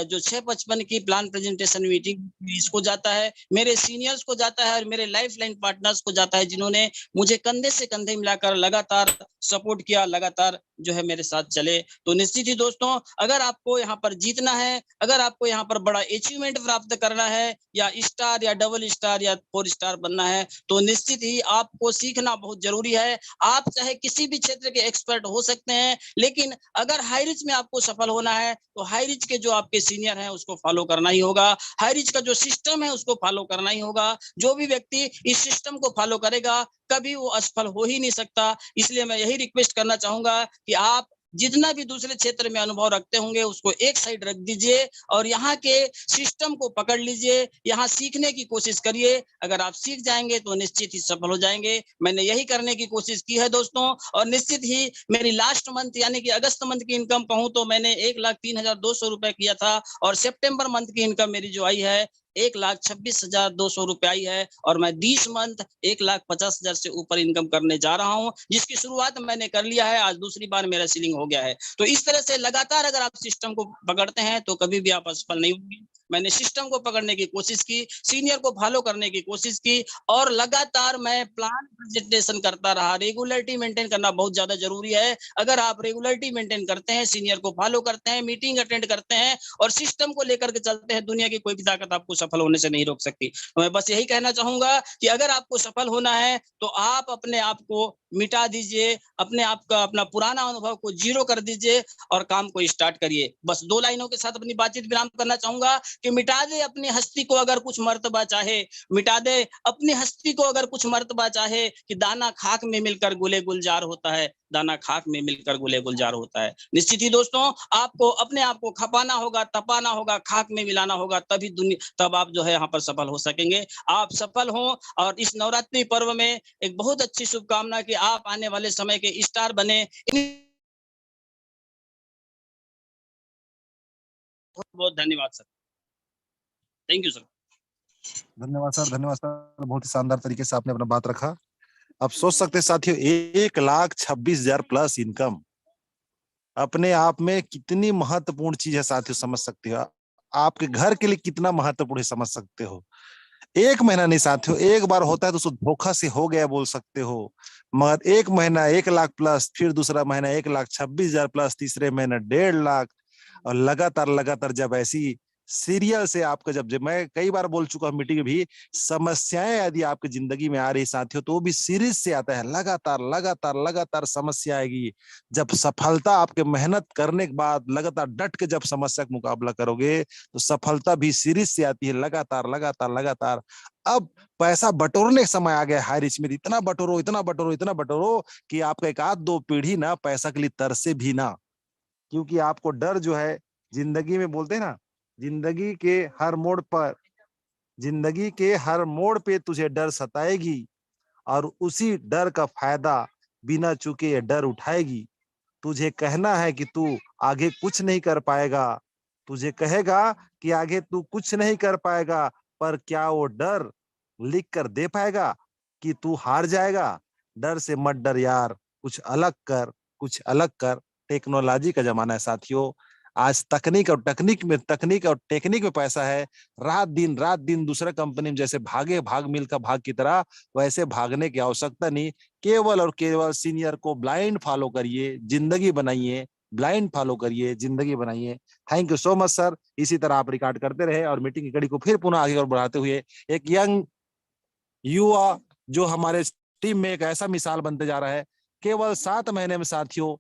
जो 6:55 की प्लान प्रेजेंटेशन मीटिंग इसको जाता है, मेरे सीनियर्स को जाता है और मेरे लाइफ लाइन पार्टनर्स को जाता है, जिन्होंने मुझे कंधे से कंधे मिलाकर लगातार सपोर्ट किया, लगातार जो है मेरे साथ चले। तो निश्चित ही दोस्तों, अगर आपको यहाँ पर जीतना है, अगर आपको यहाँ पर बड़ा अचीवमेंट प्राप्त करना है या स्टार या डबल स्टार या 4 स्टार बनना है तो निश्चित ही आपको सीखना बहुत जरूरी है। आप चाहे किसी भी क्षेत्र के एक्सपर्ट हो सकते हैं, लेकिन अगर हाई रिच में आपको सफल होना है तो हाई रिच के जो आपके सीनियर हैं उसको फॉलो करना ही होगा। हाई रिच का जो सिस्टम है उसको फॉलो करना ही होगा। जो भी व्यक्ति इस सिस्टम को फॉलो करेगा कभी वो असफल हो ही नहीं सकता। इसलिए मैं यही रिक्वेस्ट करना चाहूंगा कि आप जितना भी दूसरे क्षेत्र में अनुभव रखते होंगे उसको एक साइड रख दीजिए और यहाँ के सिस्टम को पकड़ लीजिए, यहाँ सीखने की कोशिश करिए। अगर आप सीख जाएंगे तो निश्चित ही सफल हो जाएंगे। मैंने यही करने की कोशिश की है दोस्तों और निश्चित ही मेरी लास्ट मंथ यानी कि अगस्त मंथ की इनकम कहूं तो मैंने 1,03,200 रुपए किया था और सितंबर मंथ की इनकम मेरी जो आई है 1,26,200 रुपए आई है और मैं 20 मंथ 1,50,000 से ऊपर इनकम करने जा रहा हूं, जिसकी शुरुआत मैंने कर लिया है। आज दूसरी बार मेरा सीलिंग हो गया है। तो इस तरह से लगातार अगर आप सिस्टम को पकड़ते हैं तो कभी भी आप असफल नहीं होंगे। मैंने सिस्टम को पकड़ने की कोशिश की, सीनियर को फॉलो करने की कोशिश की और लगातार मैं प्लान प्रेजेंटेशन करता रहा। रेगुलरिटी मेंटेन करना बहुत ज्यादा जरूरी है। अगर आप रेगुलरिटी मेंटेन करते हैं, सीनियर को फॉलो करते हैं, मीटिंग अटेंड करते हैं और सिस्टम को लेकर के चलते हैं, दुनिया की कोई भी ताकत आपको सफल होने से नहीं रोक सकती। तो मैं बस यही कहना चाहूंगा कि अगर आपको सफल होना है तो आप अपने आप को मिटा दीजिए, अपने आप का अपना पुराना अनुभव को जीरो कर दीजिए और काम को स्टार्ट करिए। बस 2 लाइनों के साथ अपनी बातचीत विराम करना चाहूंगा कि मिटा दे अपनी हस्ती को अगर कुछ मर्तबा चाहे, मिटा दे अपनी हस्ती को अगर कुछ मर्तबा चाहे कि दाना खाक में मिलकर गुले गुलजार होता है, दाना खाक में मिलकर गुले गुलजार होता है। निश्चित ही दोस्तों, आपको अपने आप को खपाना होगा, तपाना होगा, खाक में मिलाना होगा, तब आप जो है यहाँ पर सफल हो सकेंगे। आप सफल हो और इस नवरात्रि पर्व में एक बहुत अच्छी शुभकामना कि आप आने वाले समय के स्टार बने। बहुत बहुत धन्यवाद सर। Thank you sir. धन्यवाद सर, धन्यवाद सर। बहुत ही शानदार तरीके से आपने अपना बात रखा। अब सोच सकते हैं साथियों, 1,26,000 प्लस इनकम अपने आप में कितनी महत्वपूर्ण चीज है साथियों, समझ सकते हो। आपके घर के लिए कितना महत्वपूर्ण है समझ सकते हो। 1 महीना नहीं साथियों, एक बार होता है तो उसको धोखा से हो गया बोल सकते हो, मगर 1 महीना 1 लाख प्लस, फिर दूसरा महीना 1,26,000 प्लस, तीसरे महीना 1.5 लाख और लगातार जब ऐसी सीरियल से आपका जब मैं कई बार बोल चुका हूं मीटिंग में भी, समस्याएं यदि आपकी जिंदगी में आ रही साथियों तो वो भी सीरीज से आता है। लगातार समस्या आएगी। जब सफलता आपके मेहनत करने के बाद लगातार डट के जब समस्या का मुकाबला करोगे तो सफलता भी सीरीज से आती है। लगातार अब पैसा बटोरने का समय आ गया। हाई रिच में इतना बटोरो कि आपका 1-2 पीढ़ी ना पैसा के लिए तरसे भी ना, क्योंकि आपको डर जो है जिंदगी में, बोलते हैं ना, जिंदगी के हर मोड़ पे तुझे डर सताएगी और उसी डर का फायदा बिना चूके ये डर उठाएगी। तुझे कहना है कि तू आगे कुछ नहीं कर पाएगा, तुझे कहेगा कि आगे तू कुछ नहीं कर पाएगा, पर क्या वो डर लिख कर दे पाएगा? कि तू हार जाएगा, डर से मत डर यार, कुछ अलग कर, कुछ अलग कर। टेक्नोलॉजी का जमाना है साथियों, आज तकनीक और टेक्निक में पैसा है। रात दिन दूसरा कंपनी में जैसे भाग मिल्खा भाग की तरह वैसे भागने की आवश्यकता नहीं। केवल और केवल सीनियर को ब्लाइंड फॉलो करिए, जिंदगी बनाइए, ब्लाइंड फॉलो करिए, जिंदगी बनाइए। Thank you so much sir. इसी तरह आप रिकॉर्ड करते रहे और मीटिंग की कड़ी को फिर पुनः आगे और बढ़ाते हुए एक यंग युवा जो हमारे टीम में एक ऐसा मिसाल बनते जा रहा है। केवल 7 महीने में साथियों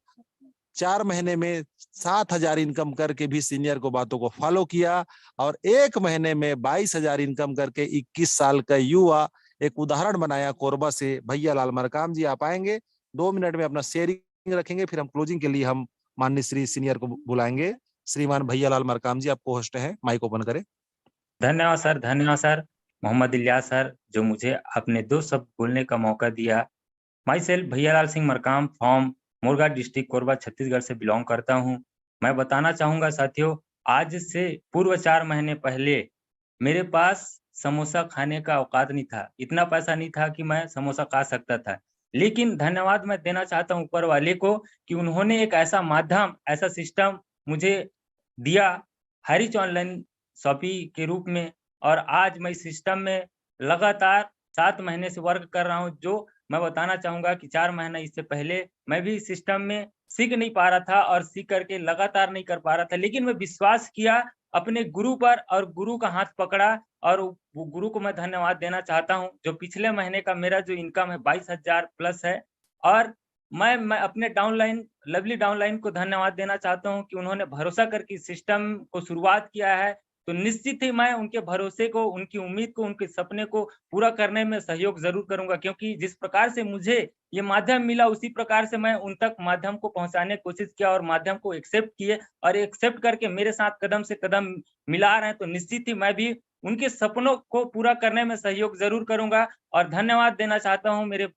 4 महीने में 7,000 इनकम करके भी सीनियर को बातों को फॉलो किया और 1 महीने में 22,000 इनकम करके 21 साल का युवा एक उदाहरण बनाया कोरबा से। भैया लाल मरकाम जी आप आएंगे 2 मिनट में अपना शेयरिंग रखेंगे, फिर हम क्लोजिंग के लिए हम माननीय श्री सीनियर को बुलाएंगे। श्रीमान भैया लाल मरकाम जी आपको होस्ट हैं, माइक ओपन करें। धन्यवाद सर, धन्यवाद सर। मोहम्मद इलियास सर जो मुझे अपने 2 शब्द बोलने का मौका दिया। My self Bhaiyalal Singh Markam from मुरगा डिस्ट्रिक्ट कोरबा छत्तीसगढ़ से बिलोंग करता हूं। मैं बताना चाहूंगा साथियों, आज से पूर्व 4 महीने पहले मेरे पास समोसा खाने का औकात नहीं था, इतना पैसा नहीं था कि मैं समोसा खा सकता था। लेकिन धन्यवाद मैं देना चाहता हूं ऊपर वाले को कि उन्होंने एक ऐसा माध्यम, ऐसा सिस्टम मुझे दिया हाईरिच ऑनलाइन शॉपिंग के रूप में, और आज मैं इस सिस्टम में लगातार 7 महीने से वर्क कर रहा हूं। जो मैं बताना चाहूंगा कि 4 महीना इससे पहले मैं भी सिस्टम में सीख नहीं पा रहा था और सीख करके लगातार नहीं कर पा रहा था, लेकिन मैं विश्वास किया अपने गुरु पर और गुरु का हाथ पकड़ा, और वो गुरु को मैं धन्यवाद देना चाहता हूं। जो पिछले महीने का मेरा जो इनकम है 22,000 प्लस है, और मैं अपने डाउनलाइन लवली डाउनलाइन को धन्यवाद देना चाहता हूं कि उन्होंने भरोसा करके सिस्टम को शुरुआत किया है। तो निश्चित ही मैं उनके भरोसे को, उनकी उम्मीद को, उनके सपने को पूरा करने में सहयोग जरूर करूंगा, क्योंकि जिस प्रकार से मुझे ये माध्यम मिला उसी प्रकार से मैं उन तक माध्यम को पहुंचाने की कोशिश किया, और माध्यम को एक्सेप्ट किए और एक्सेप्ट करके मेरे साथ कदम से कदम मिला रहे हैं। तो निश्चित ही मैं भी उनके सपनों को पूरा करने में सहयोग जरूर करूंगा। और धन्यवाद देना चाहता हूँ मेरे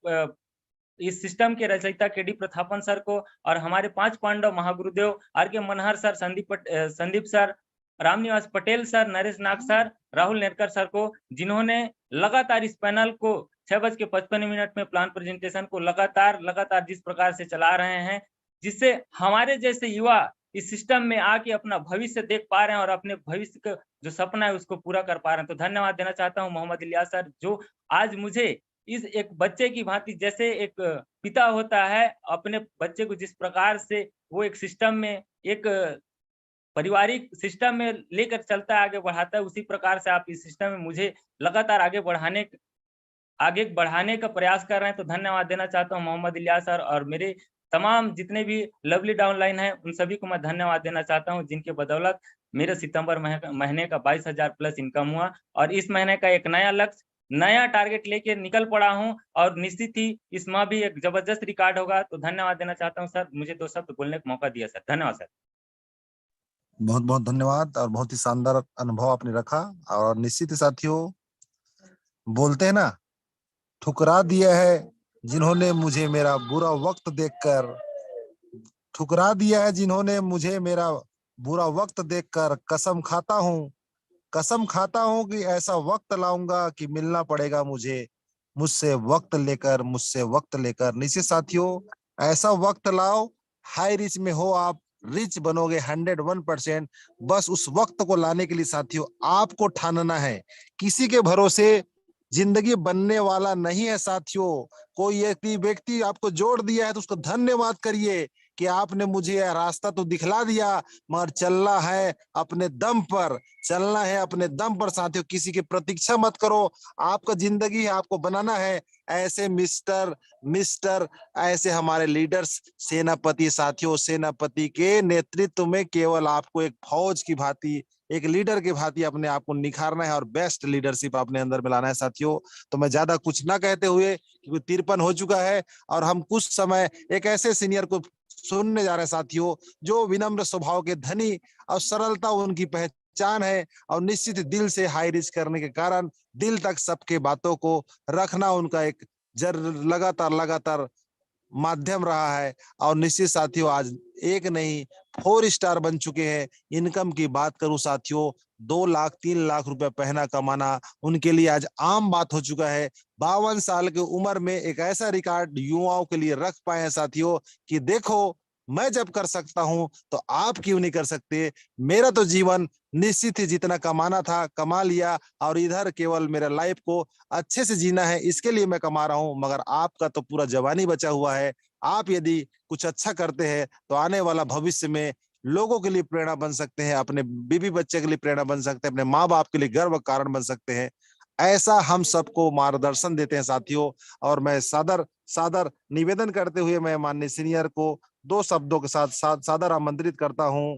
इस सिस्टम के रचयिता के डी प्रथापन सर को, और हमारे 5 पांडव महागुरुदेव R K Manhar sir, Sandeep sir, Ramniwas Patel sir, Naresh Nag sir, Rahul Nerkar sir को, जिन्होंने लगातार इस पैनल को 6:55 में प्लान प्रेजेंटेशन को लगातार जिस प्रकार से चला रहे हैं, जिससे हमारे जैसे युवा इस सिस्टम में आके अपना भविष्य देख पा रहे हैं और अपने भविष्य का जो सपना है उसको पूरा कर पा रहे हैं। तो धन्यवाद देना चाहता हूँ मोहम्मद इलियास सर, जो आज मुझे इस एक बच्चे की भांति, जैसे एक पिता होता है अपने बच्चे को जिस प्रकार से वो एक सिस्टम में, एक पारिवारिक सिस्टम में लेकर चलता है, आगे बढ़ाता है, उसी प्रकार से आप इस सिस्टम में मुझे लगातार आगे बढ़ाने का प्रयास कर रहे हैं। तो धन्यवाद देना चाहता हूँ मोहम्मद इलियास सर, और मेरे तमाम जितने भी लवली डाउनलाइन है उन सभी को मैं धन्यवाद देना चाहता हूँ, जिनके बदौलत मेरे सितंबर महीने का 22,000 प्लस इनकम हुआ, और इस महीने का एक नया लक्ष्य, नया टारगेट लेके निकल पड़ा हूँ, और निश्चित ही इस माह भी एक जबरदस्त रिकॉर्ड होगा। तो धन्यवाद देना चाहता हूँ सर, मुझे 2 शब्द बोलने का मौका दिया सर। धन्यवाद सर। बहुत बहुत धन्यवाद, और बहुत ही शानदार अनुभव आपने रखा। और निश्चित ही साथियों, बोलते हैं ना, ठुकरा दिया है जिन्होंने मुझे मेरा बुरा वक्त देखकर, ठुकरा दिया है जिन्होंने मुझे मेरा बुरा वक्त देखकर, कसम खाता हूं कि ऐसा वक्त लाऊंगा कि मिलना पड़ेगा मुझे, मुझसे वक्त लेकर। निश्चित साथियों, ऐसा वक्त लाओ, हाई रिच में हो आप, रिच बनोगे 101%। बस उस वक्त को लाने के लिए साथियों आपको ठानना है। किसी के भरोसे जिंदगी बनने वाला नहीं है साथियों। कोई एक व्यक्ति आपको जोड़ दिया है तो उसको धन्यवाद करिए कि आपने मुझे यह रास्ता तो दिखला दिया, मगर चलना है अपने दम पर, साथियों। किसी की प्रतीक्षा मत करो, आपका जिंदगी है, आपको बनाना है। ऐसे मिस्टर ऐसे हमारे लीडर्स, सेनापति साथियों, सेनापति के नेतृत्व में केवल आपको एक फौज की भांति, एक लीडर के भांति अपने आप को निखारना है और बेस्ट लीडरशिप अपने अंदर में लाना है साथियों। तो मैं ज्यादा कुछ ना कहते हुए, क्योंकि 53 हो चुका है और हम कुछ समय एक ऐसे सीनियर को सुनने जा रहे हैं साथियों, जो विनम्र स्वभाव के धनी और सरलता उनकी पहचान है, और निश्चित दिल से हाई रिच करने के कारण दिल तक सबके बातों को रखना उनका एक लगातार माध्यम रहा है। और निश्चित साथियों आज एक नहीं 4 स्टार बन चुके हैं। इनकम की बात करूं साथियों, 2 लाख 3 लाख रुपए महीना कमाना उनके लिए आज आम बात हो चुका है। 52 साल की उम्र में एक ऐसा रिकॉर्ड युवाओं के लिए रख पाए हैं साथियों कि देखो मैं जब कर सकता हूं तो आप क्यों नहीं कर सकते। मेरा तो जीवन निश्चित ही जितना कमाना था कमा लिया, और इधर केवल मेरा लाइफ को अच्छे से जीना है इसके लिए मैं कमा रहा हूं। मगर आपका तो पूरा जवानी बचा हुआ है। आप यदि कुछ अच्छा करते हैं तो आने वाला भविष्य में लोगों के लिए प्रेरणा बन सकते हैं, अपने बीवी बच्चे के लिए प्रेरणा बन सकते हैं, अपने माँ बाप के लिए गर्व कारण बन सकते हैं। ऐसा हम सबको मार्गदर्शन देते हैं साथियों। और मैं सादर सादर निवेदन करते हुए मैं माननीय सीनियर को 2 शब्दों के साथ सादर आमंत्रित करता हूं।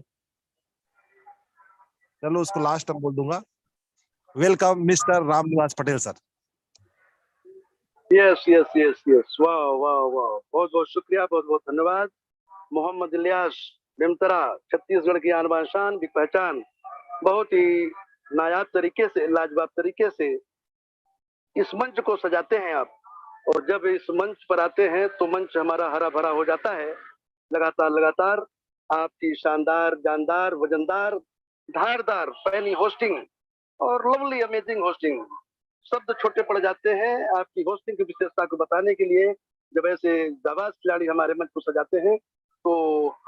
चलो उसको लास्ट में बोल दूंगा। Welcome mister Ramniwas Patel sir. Yes yes yes yes, वाह वाह वाह, बहुत बहुत शुक्रिया, बहुत बहुत धन्यवाद। मोहम्मद इलियास बेमतरा, छत्तीसगढ़ की आन बान शान की पहचान, बहुत ही नायाब तरीके से, लाजवाब तरीके से इस मंच को सजाते हैं आप। और जब इस मंच पर आते हैं तो मंच हमारा हरा भरा हो जाता है। लगातार लगातार आपकी शानदार, जानदार, वजनदार, धारदार पैनी होस्टिंग और लवली अमेजिंग होस्टिंग, शब्द छोटे पड़ जाते हैं आपकी होस्टिंग की विशेषता को बताने के लिए। जब ऐसे जाबाज खिलाड़ी हमारे मंच को सजाते हैं तो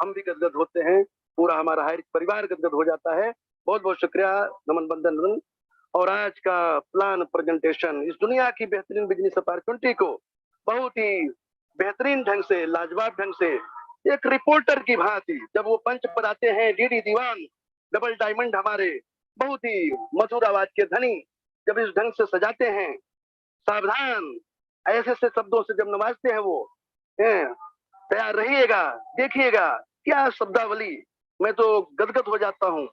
हम भी गदगद होते हैं, पूरा हमारा हाइरिच परिवार गदगद हो जाता है। बहुत बहुत शुक्रिया, नमन बंदन नमन। और आज का प्लान प्रेजेंटेशन इस दुनिया की बेहतरीन बिजनेस अपॉर्चुनिटी को बहुत ही बेहतरीन ढंग से, लाजवाब ढंग से, एक रिपोर्टर की भांति जब वो मंच पर आते हैं, डीडी दीवान, डबल डायमंड हमारे बहुत ही मधुर आवाज के धनी जब इस ढंग से सजाते हैं, सावधान ऐसे ऐसे शब्दों से जब नवाजते हैं वो, तैयार रहिएगा, देखिएगा क्या शब्दावली। मैं तो गदगद हो जाता हूँ।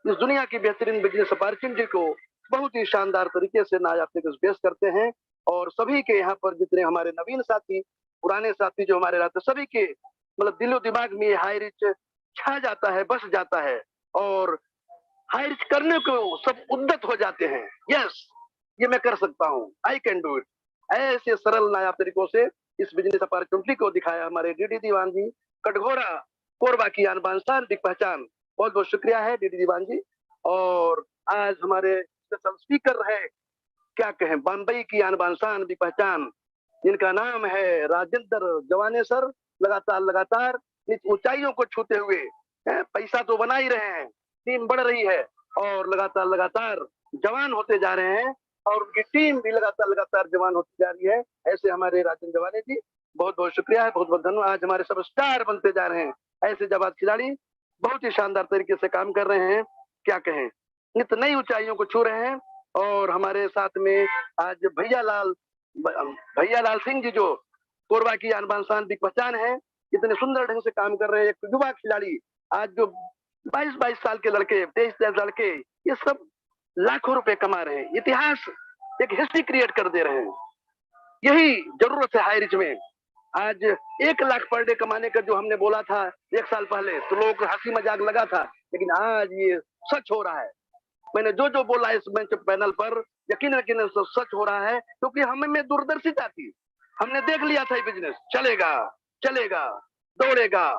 इस दुनिया की बेहतरीन बिजनेस अपॉर्चुनिटी को बहुत ही शानदार तरीके से नायाब तरीके से पेश करते हैं। और सभी के यहाँ पर जितने हमारे नवीन साथी, पुराने साथी जो हमारे रहते, सभी के मतलब दिलो दिमाग में ये हाई रिच छा जाता है, बस जाता है, और हाई रिच करने को सब उद्यत हो जाते हैं। यस, ये मैं कर सकता हूँ, आई कैन डू इट। ऐसे सरल नायाब तरीकों से इस बिजनेस अपॉर्चुनिटी को दिखाया हमारे डीडी दीवान जी, कटघोरा कोरबा की आन बान शान की पहचान। बहुत बहुत शुक्रिया है डीडी दीवान जी। और आज हमारे स्पेशल स्पीकर है, क्या कहें, बम्बई की आन बान शान की पहचान, जिनका नाम है राजेंद्र जवाने सर। लगातार लगातार इस ऊंचाइयों को छूते हुए पैसा तो बना ही रहे हैं, टीम बढ़ रही है और लगातार लगातार जवान होते जा रहे हैं, और उनकी टीम भी लगातार लगातार जवान होती जा रही है। ऐसे हमारे राजेंद्र जवाने जी, बहुत बहुत शुक्रिया है, बहुत बहुत धन्यवाद। आज हमारे सब स्टार बनते जा रहे हैं, ऐसे जाबाज खिलाड़ी बहुत ही शानदार तरीके से काम कर रहे हैं, क्या कहें, नित नई ऊंचाइयों को छू रहे हैं। और हमारे साथ में आज भैया लाल सिंह जी, जो कोरबा की आन बान शान की पहचान है, इतने सुंदर ढंग से काम कर रहे हैं। एक युवा खिलाड़ी, आज जो 22-22 साल के लड़के, 23-23 लड़के, ये सब लाखों रुपए कमा रहे हैं, इतिहास, एक हिस्ट्री क्रिएट कर दे रहे हैं। यही जरूरत है हाई रिच में। आज 1 लाख पर डे कमाने का जो हमने बोला था 1 साल पहले, तो लोगों को हंसी मजाक लगा था, लेकिन आज ये सच हो रहा है। मैंने जो जो बोला इस मंच पैनल पर, यकीन यकीन सच हो रहा है, क्योंकि हमें दूरदर्शिता थी, हमने देख लिया था ये बिजनेस चलेगा, चलेगा, दौड़ेगा,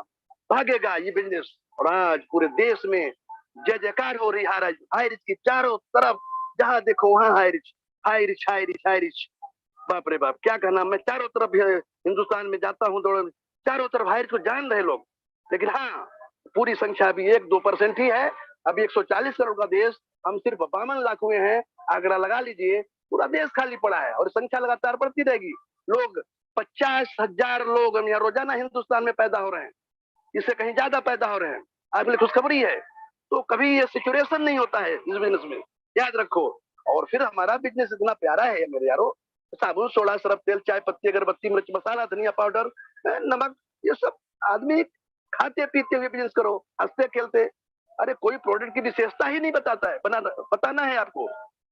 भागेगा ये बिजनेस। और आज पूरे देश में जय जयकार हो रही है हाई रिच की, चारों तरफ जहां देखो वहां high rich, high rich, high rich, high rich. बाप रे बाप, क्या कहना, मैं चारों तरफ हिंदुस्तान में जाता हूँ दौड़, चारों तरफ हाई रिच को जान रहे लोग। लेकिन हाँ, पूरी संख्या अभी 1-2% ही है। अभी 140 करोड़ का देश, हम सिर्फ 52 लाख हुए हैं। आगरा लगा लीजिए, पूरा देश खाली पड़ा है, और संख्या लगातार बढ़ती रहेगी। लोग 50,000 लोग हम यहाँ रोजाना हिंदुस्तान में पैदा हो रहे हैं, इससे कहीं ज्यादा पैदा हो रहे हैं। आपके लिए खुशखबरी है। तो कभी ये सिचुएशन नहीं होता है इस बिजनेस में, याद रखो। और फिर हमारा बिजनेस इतना प्यारा है मेरे यारो, साबुन, सोडा, सरफ, तेल, चाय पत्ती, अगरबत्ती, मिर्च मसाला, धनिया पाउडर, नमक, ये सब आदमी खाते पीते हुए बिजनेस करो, हंसते खेलते। अरे कोई प्रोडक्ट की विशेषता ही नहीं बताता है, बताना है आपको।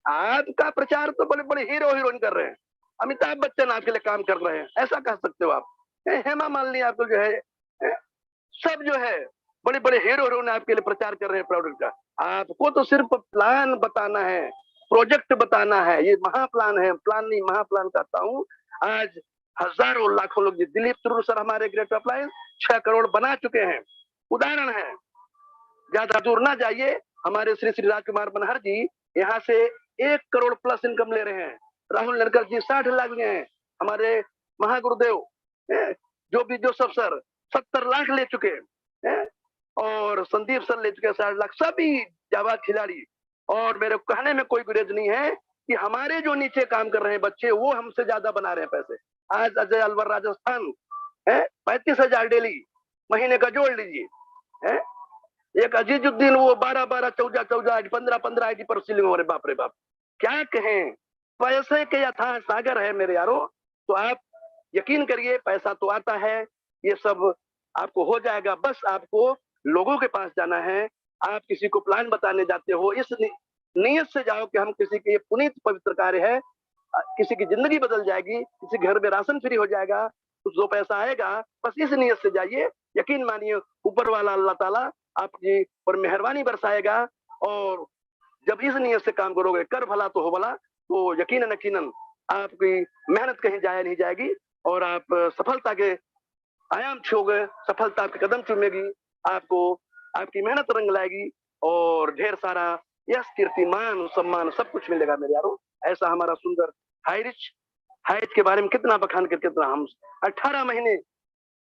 आपका प्रचार तो बड़े बड़े हीरो हीरोइन कर रहे हैं, अमिताभ बच्चन आपके लिए काम कर रहे हैं, ऐसा कह सकते हो आप। हेमा मालिनी आपको जो है, सब जो है बड़े बड़े हीरो हीरोइन आपके लिए प्रचार कर रहे हैं प्रोडक्ट का। आपको तो सिर्फ प्लान बताना है, प्रोजेक्ट बताना है। ये महाप्लान है, प्लान नहीं महाप्लान कहता हूँ। आज हजारों लाखों लोग, दिलीप तुरुर सर हमारे ग्रेट अप्लायंस 6 करोड़ बना चुके हैं। उदाहरण है, ज्यादा दूर ना जाइए, हमारे श्री श्री राजकुमार बनहर जी यहाँ से 1 करोड़ प्लस इनकम ले रहे हैं। राहुल नरकर जी 60 लाख लिए हैं। हमारे महागुरुदेव जो भी जोसफ सर 70 लाख ले चुके हैं, और संदीप सर ले चुके हैं 60 लाख। सभी जाबाज खिलाड़ी, और मेरे कहने में कोई गुरेज नहीं है कि हमारे जो नीचे काम कर रहे हैं बच्चे, वो हमसे ज्यादा बना रहे हैं पैसे। आज अजय अलवर राजस्थान 35,000 डेली महीने का जोड़ लीजिए। एक अजीजुद्दीन वो 12-12, 14-14, 15-15 आईडी पर सीलिंग हो रहे। बाप रे बाप, क्या कहें, पैसे के अथाह सागर है मेरे यारो। तो आप यकीन करिए, पैसा तो आता है, ये सब आपको हो जाएगा। बस आपको लोगों के पास जाना है। आप किसी को प्लान बताने जाते हो, इस नीयत से जाओ कि हम किसी के पुनीत पवित्र कार्य है, किसी की जिंदगी बदल जाएगी, किसी घर में राशन फ्री हो जाएगा, कुछ 2 पैसा आएगा, बस इस नीयत से जाइए। यकीन मानिए, ऊपर वाला अल्लाह ताला आपकी पर मेहरबानी बरसाएगा। और जब इस नियत से काम करोगे, कर भला तो हो भला, तो यकीनन यकीनन आपकी मेहनत कहीं जाया नहीं जाएगी, और आप सफलता के आयाम छूओगे, सफलता आपके कदम चूमेगी, आपको आपकी मेहनत रंग लाएगी, और ढेर सारा यश, कीर्ति, मान, सम्मान सब कुछ मिलेगा मेरे यारो। ऐसा हमारा सुंदर हाईरिच के बारे में कितना बखान कर, कितना हम 18 महीने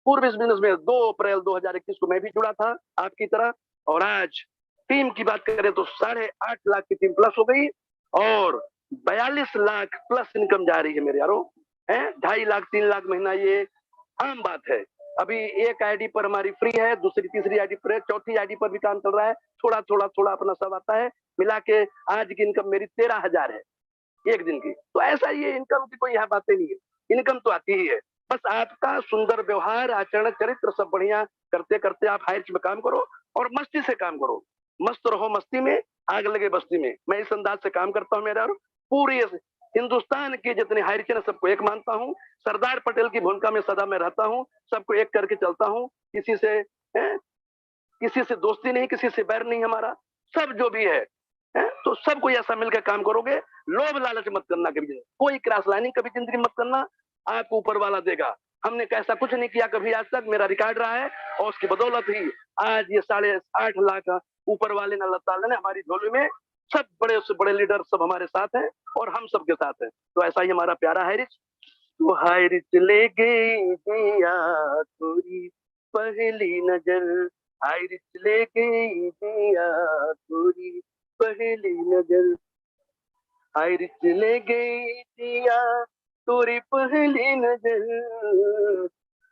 पूर्व इस बिजनेस में 2 अप्रैल 2021 को मैं भी जुड़ा था आपकी तरह। और आज टीम की बात करें तो 8.5 लाख की टीम प्लस हो गई, और 42 लाख प्लस इनकम जा रही है मेरे यारो। 2.5 लाख 3 लाख महीना, ये आम बात है। अभी एक आईडी पर हमारी फ्री है, दूसरी तीसरी आईडी पर है, चौथी आईडी पर भी काम चल रहा है। थोड़ा थोड़ा थोड़ा अपना सब आता है, मिला के आज की इनकम मेरी 13,000 है एक दिन की। तो ऐसा ये इनकम की कोई यहाँ बातें नहीं है, इनकम तो आती ही है। बस आपका सुंदर व्यवहार, आचरण, चरित्र सब बढ़िया करते करते आप हाइट्स में काम करो, और मस्ती से काम करो। मस्त रहो मस्ती में, आग लगे बस्ती में। मैं इस अंदाज से काम करता हूँ मेरा। पूरी हिंदुस्तान के जितने हाइरिच है सबको एक मानता हूँ। सरदार पटेल की भूमिका में सदा मैं रहता हूँ, सबको एक करके चलता हूँ। किसी से दोस्ती नहीं, किसी से बैर नहीं हमारा। सब जो भी है, तो सबको ऐसा मिलकर काम करोगे। लोभ लालच मत करना कभी, कोई क्रॉस लाइनिंग कभी जिंदगी मत करना, आपको ऊपर वाला देगा। हमने कैसा कुछ नहीं किया कभी आज तक, मेरा रिकॉर्ड रहा है, और उसकी बदौलत ही आज ये 8.5 लाख ऊपर वाले ने, अल्लाह ताला ने हमारी झोली में, सब बड़े से बड़े लीडर सब हमारे साथ हैं, और हम सबके साथ हैं। तो ऐसा ही हमारा प्यारा हाइरिच। तो हाइरिच ले गई दिया तोरी पहली नजर, हाइरिच ले गई दिया तोरी पहली नजर, हाइरिच ले गई दिया तोरी पहली नजर,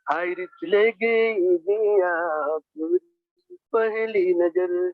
हाइरिच ले गई दिया तोरी पहली नजर।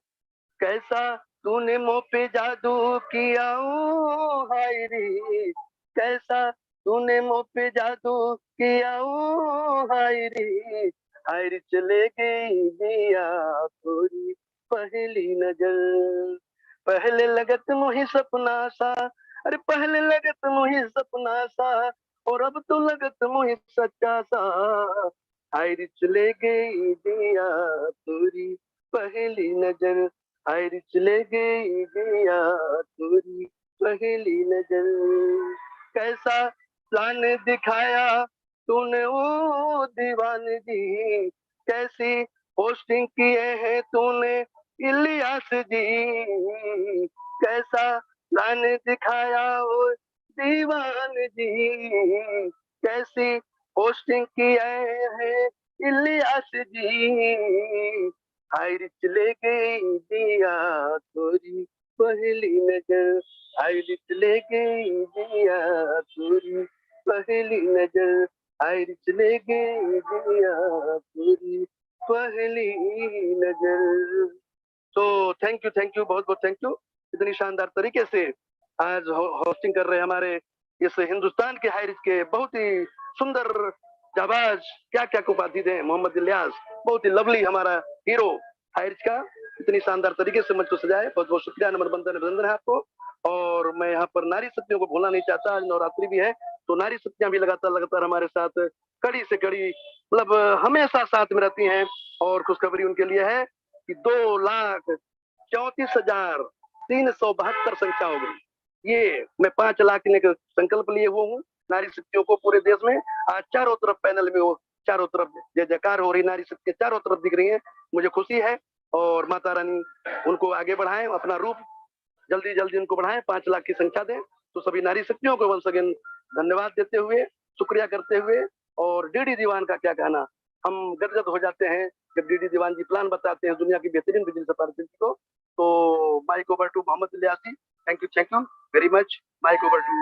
कैसा तूने मुँह पे जादू किया ओ हाय रे, कैसा तूने मुँह पे जादू किया ओ हाय रे, हाय रे चले गई दिया तोरी पहली नजर। पहले लगत मुही सपना सा, अरे पहले लगत मुही सपना सा, और अब तो लगत मुही सच्चा सा, हाय रे चले गई दिया तोरी पहली नजर, हाइरिच ले गई दिया तोरी पहली नजर। कैसा प्लान दिखाया तूने ओ दीवानगी, कैसी पोस्टिंग किए है तूने इलियास जी, कैसा प्लान दिखाया ओ दीवानगी, कैसी पोस्टिंग किए है इलियास जी, हाइरिच ले गई दिया तोरी पहली नजर, हाइरिच ले गई दिया तोरी पहली नजर, हाइरिच ले गई दिया तोरी पहली नजर। तो थैंक यू, बहुत बहुत थैंक यू। इतनी शानदार तरीके से आज होस्टिंग कर रहे हैं हमारे इस हिंदुस्तान के हाइरिच के बहुत ही सुंदर जाबाज, क्या क्या उपाधि दें, मोहम्मद इलियास, बहुत ही लवली हमारा हीरो हाइरिच का, इतनी शानदार तरीके से मंच को सजाए। बहुत बहुत शुक्रिया, नम्र बंदन अभिनंदन है आपको। और मैं यहाँ पर नारी शक्तियों को भूलना नहीं चाहता, आज नवरात्रि भी है, तो नारी शक्तियां भी लगातार हमारे साथ कड़ी से कड़ी, मतलब हमेशा साथ में रहती हैं। और खुशखबरी उनके लिए है कि 2,34,372 संख्या हो गई। ये मैं 5 लाख के संकल्प लिए हुआ हूँ, नारी शक्तियों को पूरे देश में आज चारों तरफ पैनल में वो चारों तरफ जय जयकार हो रही, नारी शक्ति चारों तरफ दिख रही है, मुझे खुशी है। और माता रानी उनको आगे बढ़ाएं, अपना रूप जल्दी जल्दी उनको बढ़ाएं, 5 लाख की संख्या दें। तो सभी नारी शक्तियों को वंस अगेन धन्यवाद देते हुए, शुक्रिया करते हुए, और डीडी दीवान का क्या कहना, हम गदगद हो जाते हैं जब डीडी दीवान जी प्लान बताते हैं दुनिया की बेहतरीन बिजली सप्लाई एजेंसी को। तो mike over to Mohammad Ilyasi. Thank you very much. Mike over to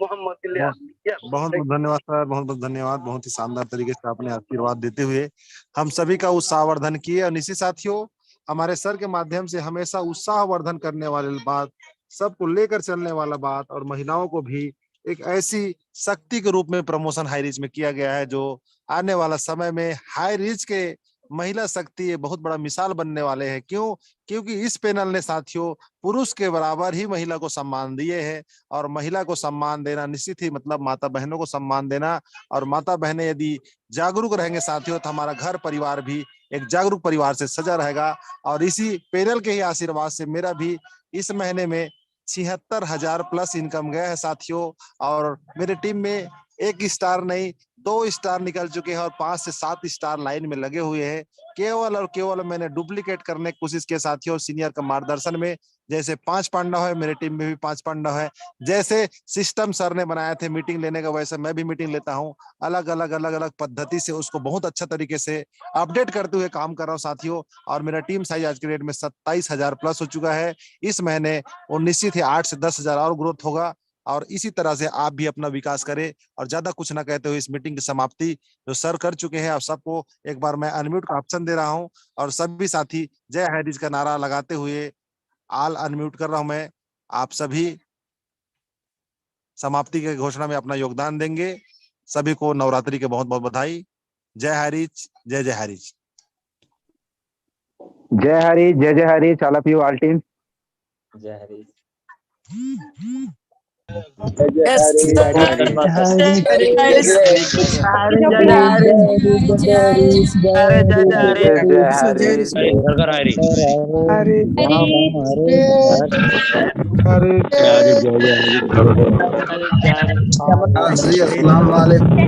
Mohammad Ilyasi. बहुत बहुत धन्यवाद सर, बहुत बहुत धन्यवाद। बहुत ही शानदार तरीके से आपने आशीर्वाद देते हुए हम सभी का उत्साहवर्धन किए। और निश्चित साथियों, हमारे सर के माध्यम से हमेशा उत्साहवर्धन करने वाली बात, सबको लेकर चलने वाला बात, और महिलाओं को भी एक ऐसी शक्ति के रूप में प्रमोशन हाई रीच में किया गया है जो आने वाला समय में हाई रीच के महिला शक्ति ये बहुत बड़ा मिसाल बनने वाले हैं। क्यों? क्योंकि इस पैनल ने साथियों पुरुष के बराबर ही महिला को सम्मान दिए हैं, और महिला को सम्मान देना निश्चित ही मतलब माता बहनों को सम्मान देना। और माता बहनें यदि जागरूक रहेंगे साथियों तो हमारा घर परिवार भी एक जागरूक परिवार से सजा रहेगा। और इसी पैनल के ही आशीर्वाद से मेरा भी इस महीने में 76,000 प्लस इनकम गया है साथियों। और मेरे टीम में 1 स्टार नहीं 2 स्टार निकल चुके हैं और 5 से 7 स्टार लाइन में लगे हुए हैं। केवल और केवल मैंने डुप्लीकेट करने की कोशिश की साथियों, सीनियर का मार्गदर्शन में। जैसे 5 पांडव है, मेरे टीम में भी 5 पांडव है। जैसे सिस्टम सर ने बनाया थे मीटिंग लेने का, वैसे मैं भी मीटिंग लेता हूँ। अलग अलग पद्धति से उसको बहुत अच्छा तरीके से अपडेट करते हुए काम कर रहा हूँ साथियों। और मेरा टीम साइज आज के डेट में 27,000 प्लस हो चुका है। इस महीने और निश्चित ही 8 से 10,000 और ग्रोथ होगा। और इसी तरह से आप भी अपना विकास करें। और ज्यादा कुछ ना कहते हुए इस मीटिंग की समाप्ति जो सर कर चुके हैं, और सबको एक बार मैं अनम्यूट का ऑप्शन दे रहा हूं, और सभी साथी जय हरीज का नारा लगाते हुए ऑल अनम्यूट कर रहा हूं मैं। आप सभी समाप्ति के घोषणा में अपना योगदान देंगे। सभी को नवरात्रि के बहुत बहुत बधाई। जय हरीज, जय जय हरीज। जय हरीज, जय जय Harish, all of you, all team. जय हरीश। अस्सलाम वालेकुम।